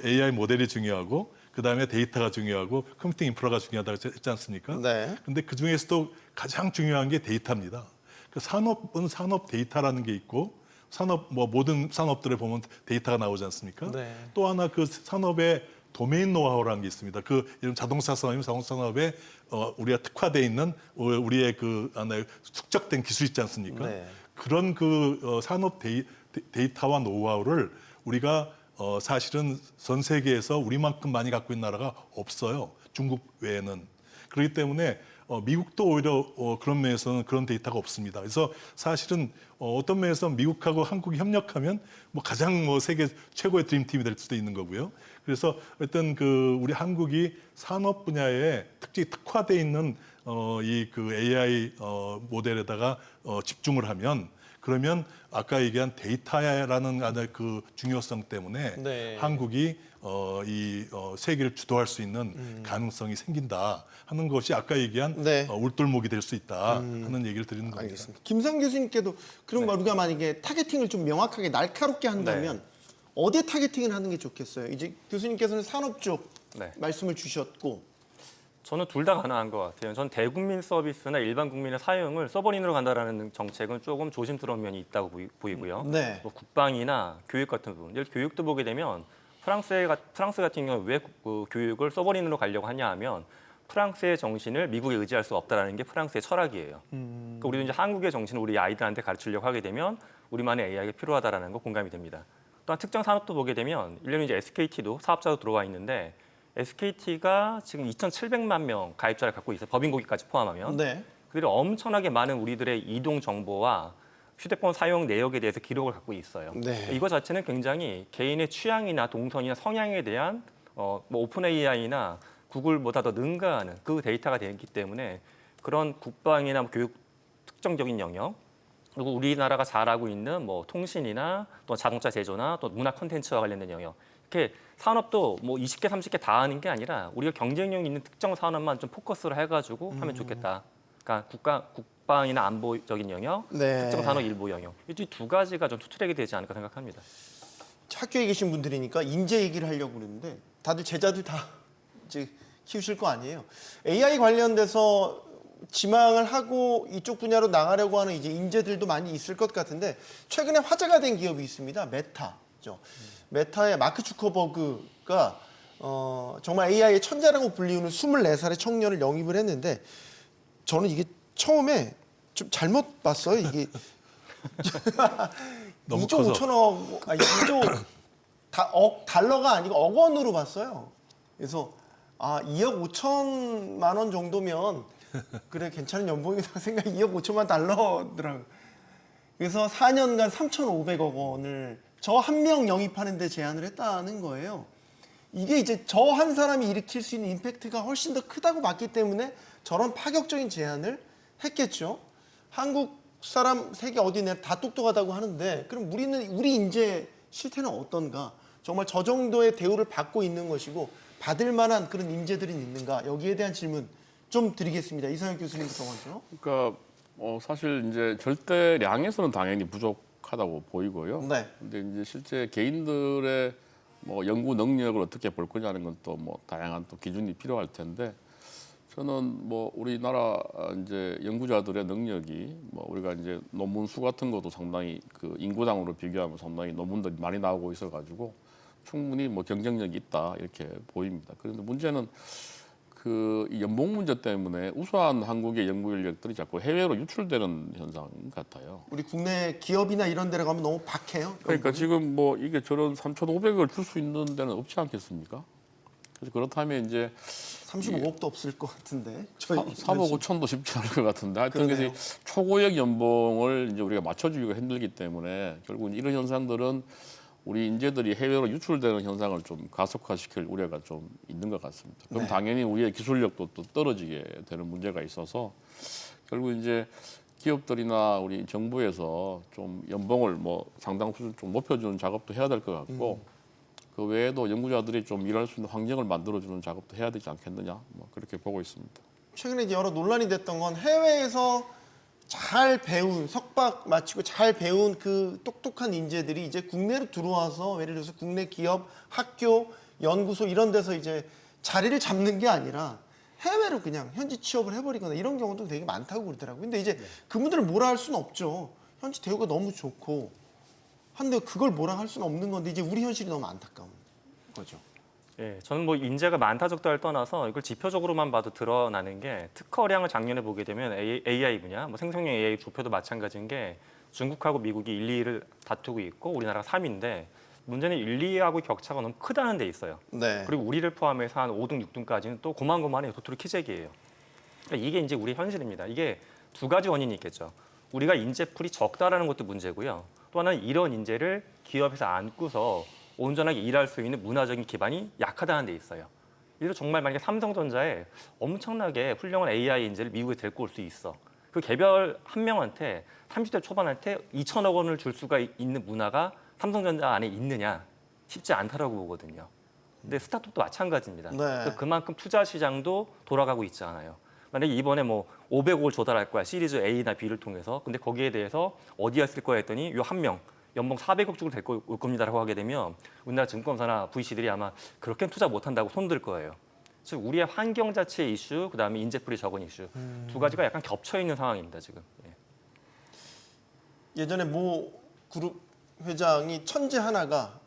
AI 모델이 중요하고 그 다음에 데이터가 중요하고 컴퓨팅 인프라가 중요하다고 했지 않습니까?
네.
근데 그 중에서도 가장 중요한 게 데이터입니다. 그 산업은 산업 데이터라는 게 있고 산업 뭐 모든 산업들에 보면 데이터가 나오지 않습니까?
네.
또 하나 그 산업의 도메인 노하우라는 게 있습니다. 그 이런 자동차 산업이면 자동차 산업에 우리가 특화돼 있는 우리의 그 하나의 축적된 기술 있지 않습니까?
네.
그런 그 산업 데이터와 노하우를 우리가 사실은 전 세계에서 우리만큼 많이 갖고 있는 나라가 없어요. 중국 외에는. 그렇기 때문에 미국도 오히려 그런 면에서는 그런 데이터가 없습니다. 그래서 사실은 어떤 면에서 미국하고 한국이 협력하면 뭐 가장 뭐 세계 최고의 드림팀이 될 수도 있는 거고요. 그래서 어떤 그 우리 한국이 산업 분야에 특화돼 있는 이 그 AI 모델에다가 집중을 하면 그러면 아까 얘기한 데이터라는 그 중요성 때문에
네.
한국이 세계를 주도할 수 있는 가능성이 생긴다 하는 것이 아까 얘기한
네.
울돌목이 될 수 있다 하는 얘기를 드리는 겁니다.
알겠습니다. 김상 교수님께도 그럼 우리가 만약에 타겟팅을 좀 명확하게 날카롭게 한다면 어디에 타겟팅을 하는 게 좋겠어요? 이제 교수님께서는 산업 쪽
네.
말씀을 주셨고
저는 둘 다 가능한 것 같아요. 전 대국민 서비스나 일반 국민의 사용을 서버린으로 간다라는 정책은 조금 조심스러운 면이 있다고 보이고요.
네.
뭐 국방이나 교육 같은 부분, 예를 들어 교육도 보게 되면 프랑스 같은 경우는 왜 그 교육을 서버린으로 가려고 하냐 하면 프랑스의 정신을 미국에 의지할 수 없다라는 게 프랑스의 철학이에요. 그러니까 우리도 이제 한국의 정신을 우리 아이들한테 가르치려고 하게 되면 우리만의 AI가 필요하다라는 거 공감이 됩니다. 또한 특정 산업도 보게 되면 일례로 이제 SKT도 사업자도 들어와 있는데 SKT가 지금 2,700만 명 가입자를 갖고 있어요. 법인고기까지 포함하면.
네.
그리고 엄청나게 많은 우리들의 이동 정보와 휴대폰 사용 내역에 대해서 기록을 갖고 있어요.
네.
이거 자체는 굉장히 개인의 취향이나 동선이나 성향에 대한 뭐 오픈 AI나 구글보다 더 능가하는 그 데이터가 되기 때문에 그런 국방이나 교육 특정적인 영역 그리고 우리나라가 잘하고 있는 뭐 통신이나 또 자동차 제조나 또 문화 콘텐츠와 관련된 영역 이렇게 산업도 뭐 20개, 30개 다 하는 게 아니라 우리가 경쟁력 있는 특정 산업만 좀 포커스를 해가지고 하면 좋겠다. 그러니까 국방이나 안보적인 영역,
네.
특정 산업 일부 영역 이 두 가지가 좀 투트랙이 되지 않을까 생각합니다.
학교에 계신 분들이니까 인재 얘기를 하려고 그러는데 다들 제자들 다 이제 키우실 거 아니에요. AI 관련돼서 지망을 하고 이쪽 분야로 나가려고 하는 이제 인재들도 많이 있을 것 같은데 최근에 화제가 된 기업이 있습니다. 메타죠. 메타의 마크 주커버그가 정말 AI의 천재라고 불리우는 24살의 청년을 영입을 했는데 저는 이게 처음에 좀 잘못 봤어요. 이게
너무
2조
커서.
5천억, 아니 2조 달러가 아니고 억 원으로 봤어요. 그래서 2억 5천만 원 정도면 그래 괜찮은 연봉이라고 생각 2억 5천만 달러더라고요. 그래서 4년간 3,500억 원을 저 한 명 영입하는 데 제안을 했다는 거예요. 이게 이제 저 한 사람이 일으킬 수 있는 임팩트가 훨씬 더 크다고 봤기 때문에 저런 파격적인 제안을 했겠죠. 한국 사람 세계 어디 내 다 똑똑하다고 하는데 그럼 우리 인재 실태는 어떤가? 정말 저 정도의 대우를 받고 있는 것이고 받을 만한 그런 인재들이 있는가? 여기에 대한 질문 좀 드리겠습니다. 이상혁 교수님부터 먼저.
그러니까 사실 이제 절대량에서는 당연히 부족하다고 보이고요.
네.
근데 이제 실제 개인들의 뭐 연구 능력을 어떻게 볼 거냐는 건 또 뭐 다양한 또 기준이 필요할 텐데 저는 뭐 우리나라 이제 연구자들의 능력이 뭐 우리가 이제 논문 수 같은 것도 상당히 그 인구당으로 비교하면 상당히 논문들이 많이 나오고 있어가지고 충분히 뭐 경쟁력이 있다 이렇게 보입니다. 그런데 문제는 그 연봉 문제 때문에 우수한 한국의 연구 인력들이 자꾸 해외로 유출되는 현상 같아요.
우리 국내 기업이나 이런 데로 가면 너무 박해요.
그러니까 지금 뭐 이게 저런 3,500을 줄 수 있는 데는 없지 않겠습니까? 그래서 그렇다면 이제
35억도 없을 것 같은데. 저희
3억 5천도 쉽지 않을 것 같은데 하여튼
그러네요.
그래서 초고액 연봉을 이제 우리가 맞춰주기가 힘들기 때문에 결국 이런 현상들은 우리 인재들이 해외로 유출되는 현상을 좀 가속화시킬 우려가 좀 있는 것 같습니다. 그럼
네.
당연히 우리의 기술력도 또 떨어지게 되는 문제가 있어서 결국 이제 기업들이나 우리 정부에서 좀 연봉을 뭐 상당 수준 좀 높여주는 작업도 해야 될 것 같고 그 외에도 연구자들이 좀 일할 수 있는 환경을 만들어주는 작업도 해야 되지 않겠느냐 뭐 그렇게 보고 있습니다.
최근에 이제 여러 논란이 됐던 건 해외에서 잘 배운 석박 마치고 잘 배운 그 똑똑한 인재들이 이제 국내로 들어와서 예를 들어서 국내 기업, 학교, 연구소 이런 데서 이제 자리를 잡는 게 아니라 해외로 그냥 현지 취업을 해버리거나 이런 경우도 되게 많다고 그러더라고요. 근데 이제 그분들은 뭐라 할 수는 없죠. 현지 대우가 너무 좋고 한데 그걸 뭐라 할 수는 없는 건데 이제 우리 현실이 너무 안타까운 거죠.
예, 저는 뭐 인재가 많다 적다를 떠나서 이걸 지표적으로만 봐도 드러나는 게 특허량을 작년에 보게 되면 AI 분야, 뭐 생성형 AI 조표도 마찬가지인 게 중국하고 미국이 1, 2위를 다투고 있고 우리나라가 3위인데 문제는 1, 2위하고 격차가 너무 크다는 데 있어요.
네.
그리고 우리를 포함해서 한 5등, 6등까지는 또 고만고만해요. 도토리 키재기예요. 그러니까 이게 이제 우리 현실입니다. 이게 두 가지 원인이 있겠죠. 우리가 인재풀이 적다라는 것도 문제고요. 또 하나는 이런 인재를 기업에서 안고서 온전하게 일할 수 있는 문화적인 기반이 약하다는 데 있어요. 예를 들어 정말 만약에 삼성전자에 엄청나게 훌륭한 AI 인재를 미국에 데리고 올 수 있어. 그 개별 한 명한테 30대 초반한테 2천억 원을 줄 수가 있는 문화가 삼성전자 안에 있느냐? 쉽지 않다라고 보거든요. 근데 스타트업도 마찬가지입니다.
네.
그만큼 투자 시장도 돌아가고 있지 않아요. 만약에 이번에 뭐 500억을 조달할 거야. 시리즈 A나 B를 통해서. 근데 거기에 대해서 어디에 쓸 거야 했더니 요 한 명. 연봉 400억 주고 데리고 올 겁니다라고 하게 되면 우리나라 증권사나 VC들이 아마 그렇게 투자 못한다고 손들 거예요. 즉 우리의 환경 자체의 이슈, 그다음에 인재풀이 적은 이슈 두 가지가 약간 겹쳐 있는 상황입니다 지금. 예.
예전에 모 그룹 회장이 천재 하나가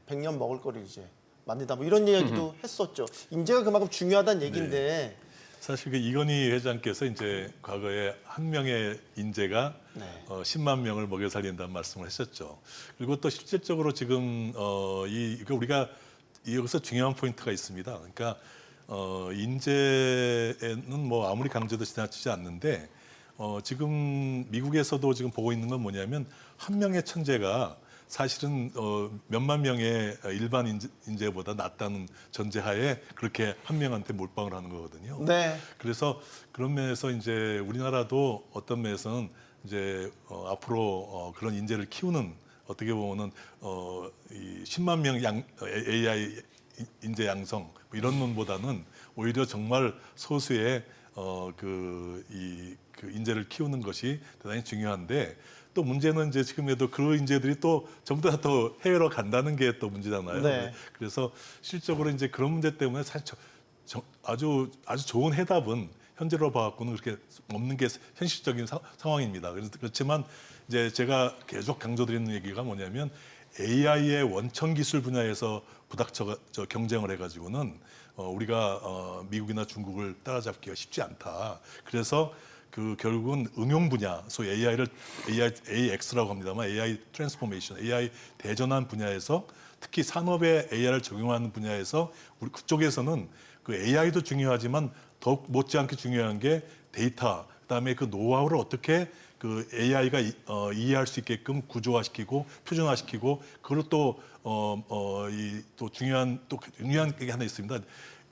100년 먹을 거를 이제 만든다 뭐 이런 이야기도 했었죠. 인재가 그만큼 중요하다는 얘기인데
사실 그 이건희 회장께서 이제 과거에 한 명의 인재가 10만 명을 먹여 살린다는 말씀을 하셨죠. 그리고 또 실질적으로 지금 이거 우리가 여기서 중요한 포인트가 있습니다. 그러니까 인재는 뭐 아무리 강조도 지나치지 않는데 지금 미국에서도 지금 보고 있는 건 뭐냐면 한 명의 천재가 사실은 몇만 명의 일반 인재보다 낫다는 전제하에 그렇게 한 명한테 몰빵을 하는 거거든요.
네.
그래서 그런 면에서 이제 우리나라도 어떤 면에서는 이제 앞으로 그런 인재를 키우는 어떻게 보면은 이 10만 명 AI 인재 양성 뭐 이런 논보다는 오히려 정말 소수의 그 인재를 키우는 것이 대단히 중요한데. 또 문제는 이제 지금에도 그 인재들이 또 전부 다 또 해외로 간다는 게 또 문제잖아요.
네.
그래서 실적으로 이제 그런 문제 때문에 사실 아주 좋은 해답은 현재로 봐갖고는 그렇게 없는 게 현실적인 상황입니다. 그래서 그렇지만 이제 제가 계속 강조드리는 얘기가 뭐냐면 AI의 원천 기술 분야에서 부닥쳐 경쟁을 해가지고는 우리가 미국이나 중국을 따라잡기가 쉽지 않다. 그래서 그 결국은 응용 분야, 소위 AX라고 합니다만 AI 트랜스포메이션, AI 대전환 분야에서 특히 산업에 AI를 적용하는 분야에서 우리 그쪽에서는 그 AI도 중요하지만 더욱 못지않게 중요한 게 데이터, 그다음에 그 노하우를 어떻게 그 그 AI가 이해할 수 있게끔 구조화시키고 표준화시키고 그리고 또 중요한 게 하나 있습니다.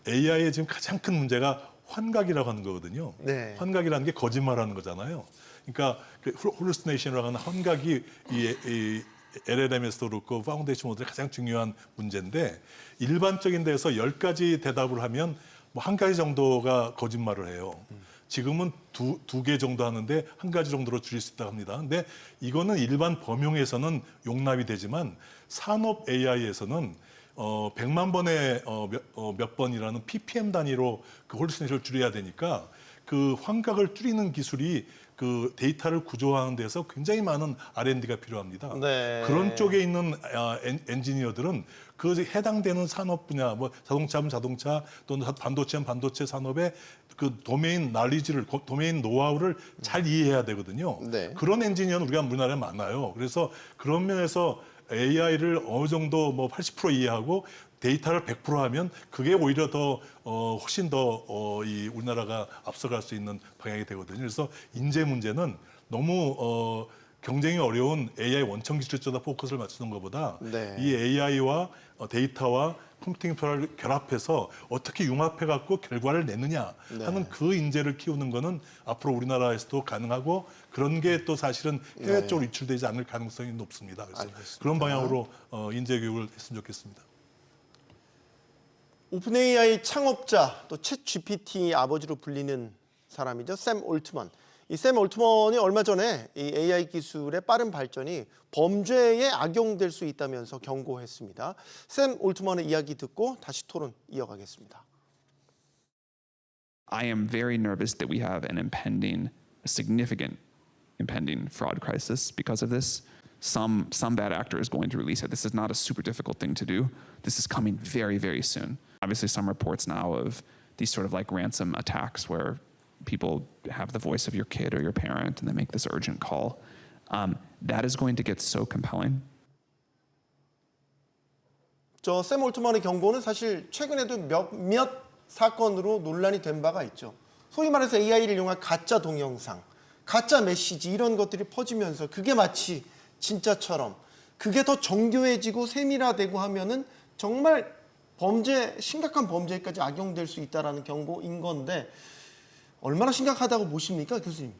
AI의 지금 가장 큰 문제가 환각이라고 하는 거거든요.
네.
환각이라는 게 거짓말하는 거잖아요. 그러니까 그 홀루시네이션이라고 하는 환각이 이 LLM에서도 그렇고 파운데이션 모델의 가장 중요한 문제인데 일반적인 데서 10가지 대답을 하면 뭐 한 가지 정도가 거짓말을 해요. 지금은 두 개 정도 하는데 한 가지 정도로 줄일 수 있다고 합니다. 근데 이거는 일반 범용에서는 용납이 되지만 산업 AI에서는 100만 번에 몇 번이라는 ppm 단위로 그 홀루시네이션을 줄여야 되니까 그 환각을 줄이는 기술이 그 데이터를 구조화하는 데서 굉장히 많은 R&D가 필요합니다.
네.
그런 쪽에 있는 엔지니어들은 그 해당되는 산업 분야, 뭐 자동차면 자동차 또는 반도체면 반도체 산업의 그 도메인 날리지를 도메인 노하우를 잘 이해해야 되거든요.
네.
그런 엔지니어는 우리가 우리나라에 많아요. 그래서 그런 면에서 AI를 어느 정도 뭐 80% 이해하고 데이터를 100% 하면 그게 오히려 더 훨씬 더 이 우리나라가 앞서갈 수 있는 방향이 되거든요. 그래서 인재 문제는 너무 경쟁이 어려운 AI 원천 기술 쪽에다 포커스를 맞추는 것보다
네.
이 AI와 데이터와 컴퓨팅 파워를 결합해서 어떻게 융합해 갖고 결과를 내느냐 하는 그 인재를 키우는 거는 앞으로 우리나라에서도 가능하고 그런 게 또 사실은 해외 쪽으로 유출되지 않을 가능성이 높습니다. 그래서
알겠습니다.
그런 방향으로 인재 교육을 했으면 좋겠습니다.
오픈AI 창업자 또 챗 GPT 아버지로 불리는 사람이죠. 샘 올트먼. 이 샘 올트먼이 얼마 전에 이 AI 기술의 빠른 발전이 범죄에 악용될 수 있다면서 경고했습니다. 샘 올트먼의 이야기 듣고 다시 토론 이어가겠습니다.
I am very nervous that we have an significant impending fraud crisis because of this. Some bad actor is going to release it. This is not a super difficult thing to do. This is coming very, very soon. Obviously, some reports now of these sort of like ransom attacks where people have the voice of your kid or your parent and they make this urgent call. That is going to get so compelling.
저 샘 올트먼의 경고는 사실 최근에도 몇몇 사건으로 논란이 된 바가 있죠. 소위 말해서 AI를 이용한 가짜 동영상, 가짜 메시지 이런 것들이 퍼지면서 그게 마치 진짜처럼 그게 더 정교해지고 세밀화되고 하면은 정말 심각한 범죄까지 악용될 수 있다라는 경고인 건데 얼마나 심각하다고 보십니까, 교수님?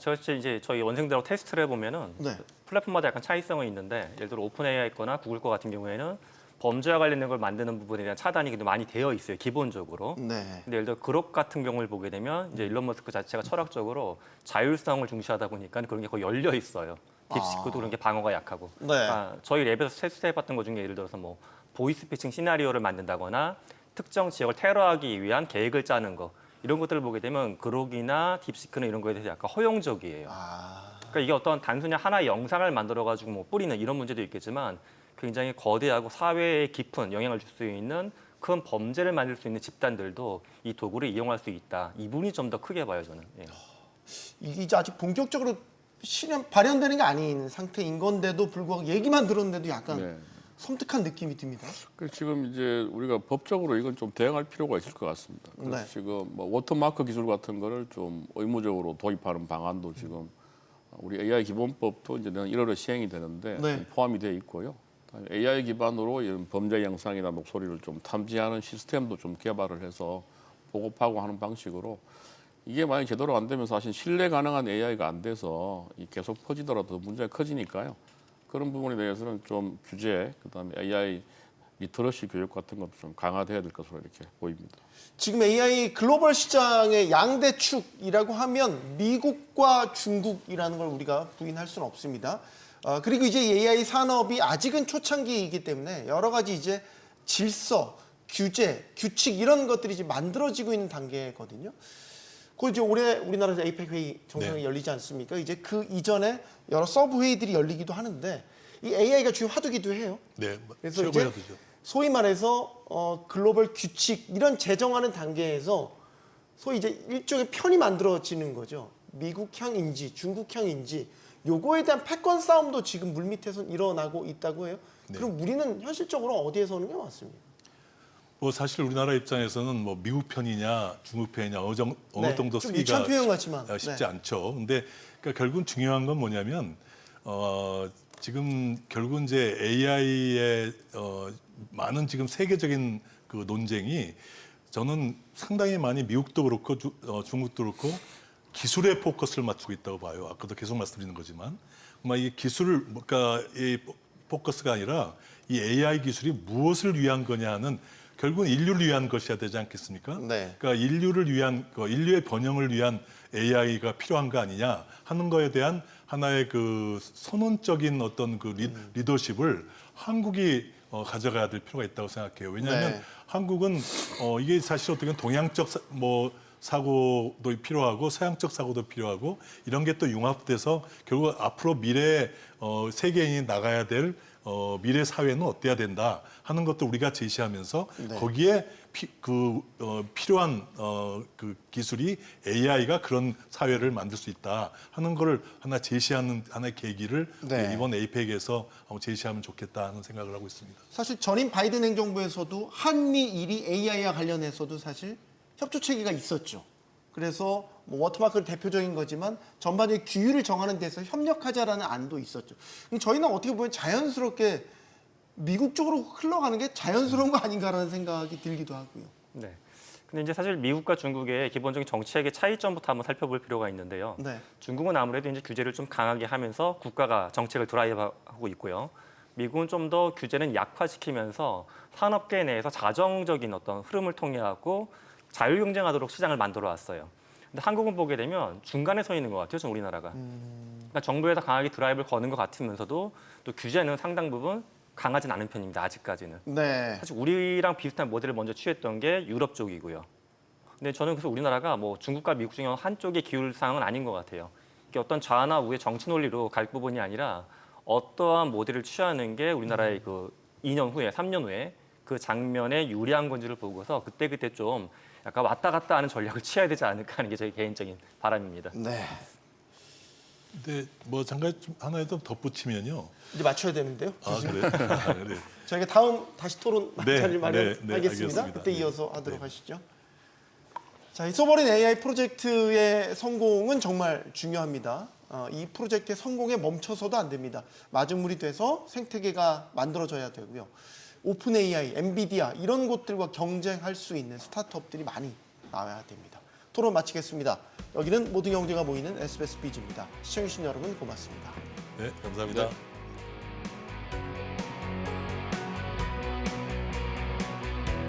제가 이제 저희 원생들하고 테스트를 해보면은
네.
플랫폼마다 약간 차이성은 있는데 예를 들어 오픈 AI 거나 구글 거 같은 경우에는 범죄와 관련된 걸 만드는 부분에 대한 차단이 그래도 많이 되어 있어요, 기본적으로.
네.
근데 예를 들어 그룹 같은 경우를 보게 되면 이제 일론 머스크 자체가 철학적으로 자율성을 중시하다 보니까 그런 게 거의 열려 있어요. 딥시크도 그런 게 방어가 약하고.
네.
그러니까 저희 랩에서 테스트해봤던 것 중에 예를 들어서 뭐 보이스피칭 시나리오를 만든다거나 특정 지역을 테러하기 위한 계획을 짜는 거 이런 것들을 보게 되면 그록이나 딥시크는 이런 거에 대해서 약간 허용적이에요. 그러니까 이게 어떤 단순히 하나의 영상을 만들어가지고 뭐 뿌리는 이런 문제도 있겠지만 굉장히 거대하고 사회에 깊은 영향을 줄 수 있는 큰 범죄를 만들 수 있는 집단들도 이 도구를 이용할 수 있다. 이 부분이 좀 더 크게 봐요, 저는. 예.
이게 아직 본격적으로 발현되는 게 아닌 상태인 건데도 불구하고 얘기만 들었는데도 약간
네.
섬뜩한 느낌이 듭니다.
그 지금 이제 우리가 법적으로 이건 좀 대응할 필요가 있을 것 같습니다. 그래서
네.
지금 뭐 워터마크 기술 같은 거를 좀 의무적으로 도입하는 방안도 지금 우리 AI 기본법도 이제 내년 1월에 시행이 되는데
네.
포함이 돼 있고요. AI 기반으로 이런 범죄 영상이나 목소리를 좀 탐지하는 시스템도 좀 개발을 해서 보급하고 하는 방식으로 이게 만약 제대로 안 되면 사실 신뢰 가능한 AI가 안 돼서 계속 퍼지더라도 문제가 커지니까요. 그런 부분에 대해서는 좀 규제, 그다음에 AI 리터러시 교육 같은 것도 좀 강화돼야 될 것으로 이렇게 보입니다.
지금 AI 글로벌 시장의 양대 축이라고 하면 미국과 중국이라는 걸 우리가 부인할 수는 없습니다. 그리고 이제 AI 산업이 아직은 초창기이기 때문에 여러 가지 이제 질서, 규제, 규칙 이런 것들이 이제 만들어지고 있는 단계거든요. 그 이제 올해 우리나라에서 에이펙 회의 정상이 열리지 않습니까? 이제 그 이전에 여러 서브 회의들이 열리기도 하는데 이 AI가 주요 화두기도 해요.
네,
그래서
최고의
이제
하드죠.
소위 말해서 글로벌 규칙 이런 제정하는 단계에서 소위 이제 일종의 편이 만들어지는 거죠. 미국향인지 중국향인지 요거에 대한 패권 싸움도 지금 물밑에서 일어나고 있다고 해요.
네.
그럼 우리는 현실적으로 어디에 서는 게 맞습니까?
뭐 사실 우리나라 입장에서는 뭐 미국 편이냐 중국 편이냐 어느
네,
정도
좀
쓰기가
유치한 표현 같지만
쉽지
네.
않죠. 근데 그러니까 결국은 중요한 건 뭐냐면 지금 결국은 이제 AI의 많은 지금 세계적인 그 논쟁이 저는 상당히 많이 미국도 그렇고 중국도 그렇고 기술에 포커스를 맞추고 있다고 봐요. 아까도 계속 말씀드리는 거지만, 이 기술을 그러니까 이 포커스가 아니라 이 AI 기술이 무엇을 위한 거냐 하는 결국은 인류를 위한 것이어야 되지 않겠습니까?
네.
그러니까 인류를 위한 인류의 번영을 위한 AI가 필요한 거 아니냐 하는 거에 대한 하나의 그 선언적인 어떤 그 리더십을 한국이 가져가야 될 필요가 있다고 생각해요. 왜냐하면
네.
한국은 이게 사실 어떻게 보면 동양적 사고도 필요하고 서양적 사고도 필요하고 이런 게 또 융합돼서 결국 앞으로 미래 세계인이 나가야 될 미래 사회는 어때야 된다 하는 것도 우리가 제시하면서 거기에 필요한 그 기술이 AI가 그런 사회를 만들 수 있다 하는 거를 하나 제시하는 하나의 계기를
네.
이번 APEC에서 제시하면 좋겠다 하는 생각을 하고 있습니다.
사실 전임 바이든 행정부에서도 한미일이 AI와 관련해서도 사실 협조 체계가 있었죠. 그래서 뭐 워터마크는 대표적인 거지만 전반적인 규율을 정하는 데서 협력하자라는 안도 있었죠. 저희는 어떻게 보면 자연스럽게 미국 쪽으로 흘러가는 게 자연스러운 거 아닌가라는 생각이 들기도 하고요.
네. 근데 이제 사실 미국과 중국의 기본적인 정책의 차이점부터 한번 살펴볼 필요가 있는데요.
네.
중국은 아무래도 이제 규제를 좀 강하게 하면서 국가가 정책을 드라이브하고 있고요. 미국은 좀 더 규제는 약화시키면서 산업계 내에서 자정적인 어떤 흐름을 통해 갖고 자율 경쟁하도록 시장을 만들어 왔어요. 근데 한국은 보게 되면 중간에 서 있는 것 같아요, 좀 우리나라가. 그러니까 정부에서 강하게 드라이브를 거는 것 같으면서도 또 규제는 상당 부분 강하진 않은 편입니다, 아직까지는.
네.
사실 우리랑 비슷한 모델을 먼저 취했던 게 유럽 쪽이고요. 근데 저는 그래서 우리나라가 뭐 중국과 미국 중에 한쪽에 기울 상황은 아닌 것 같아요. 이게 어떤 좌나 우의 정치 논리로 갈 부분이 아니라 어떠한 모델을 취하는 게 우리나라의 그 2년 후에, 3년 후에 그 장면에 유리한 건지를 보고서 그때그때 좀 약간 왔다 갔다 하는 전략을 취해야 되지 않을까 하는 게 저희 개인적인 바람입니다.
네.
근데 뭐 잠깐 좀 하나 더 덧붙이면요.
이제 맞춰야 되는데요.
아 그래? 그래.
저희가 다음 다시 토론
네,
자리를 마련하겠습니다.
네, 알겠습니다.
그때
네.
이어서 하도록 하시죠. 자, 이 소버린 AI 프로젝트의 성공은 정말 중요합니다. 이 프로젝트의 성공에 멈춰서도 안 됩니다. 마중물이 돼서 생태계가 만들어져야 되고요. 오픈 AI, 엔비디아 이런 곳들과 경쟁할 수 있는 스타트업들이 많이 나와야 됩니다. 토론 마치겠습니다. 여기는 모든 경제가 모이는 SBS 비즈입니다. 시청해주신 여러분 고맙습니다.
네, 감사합니다.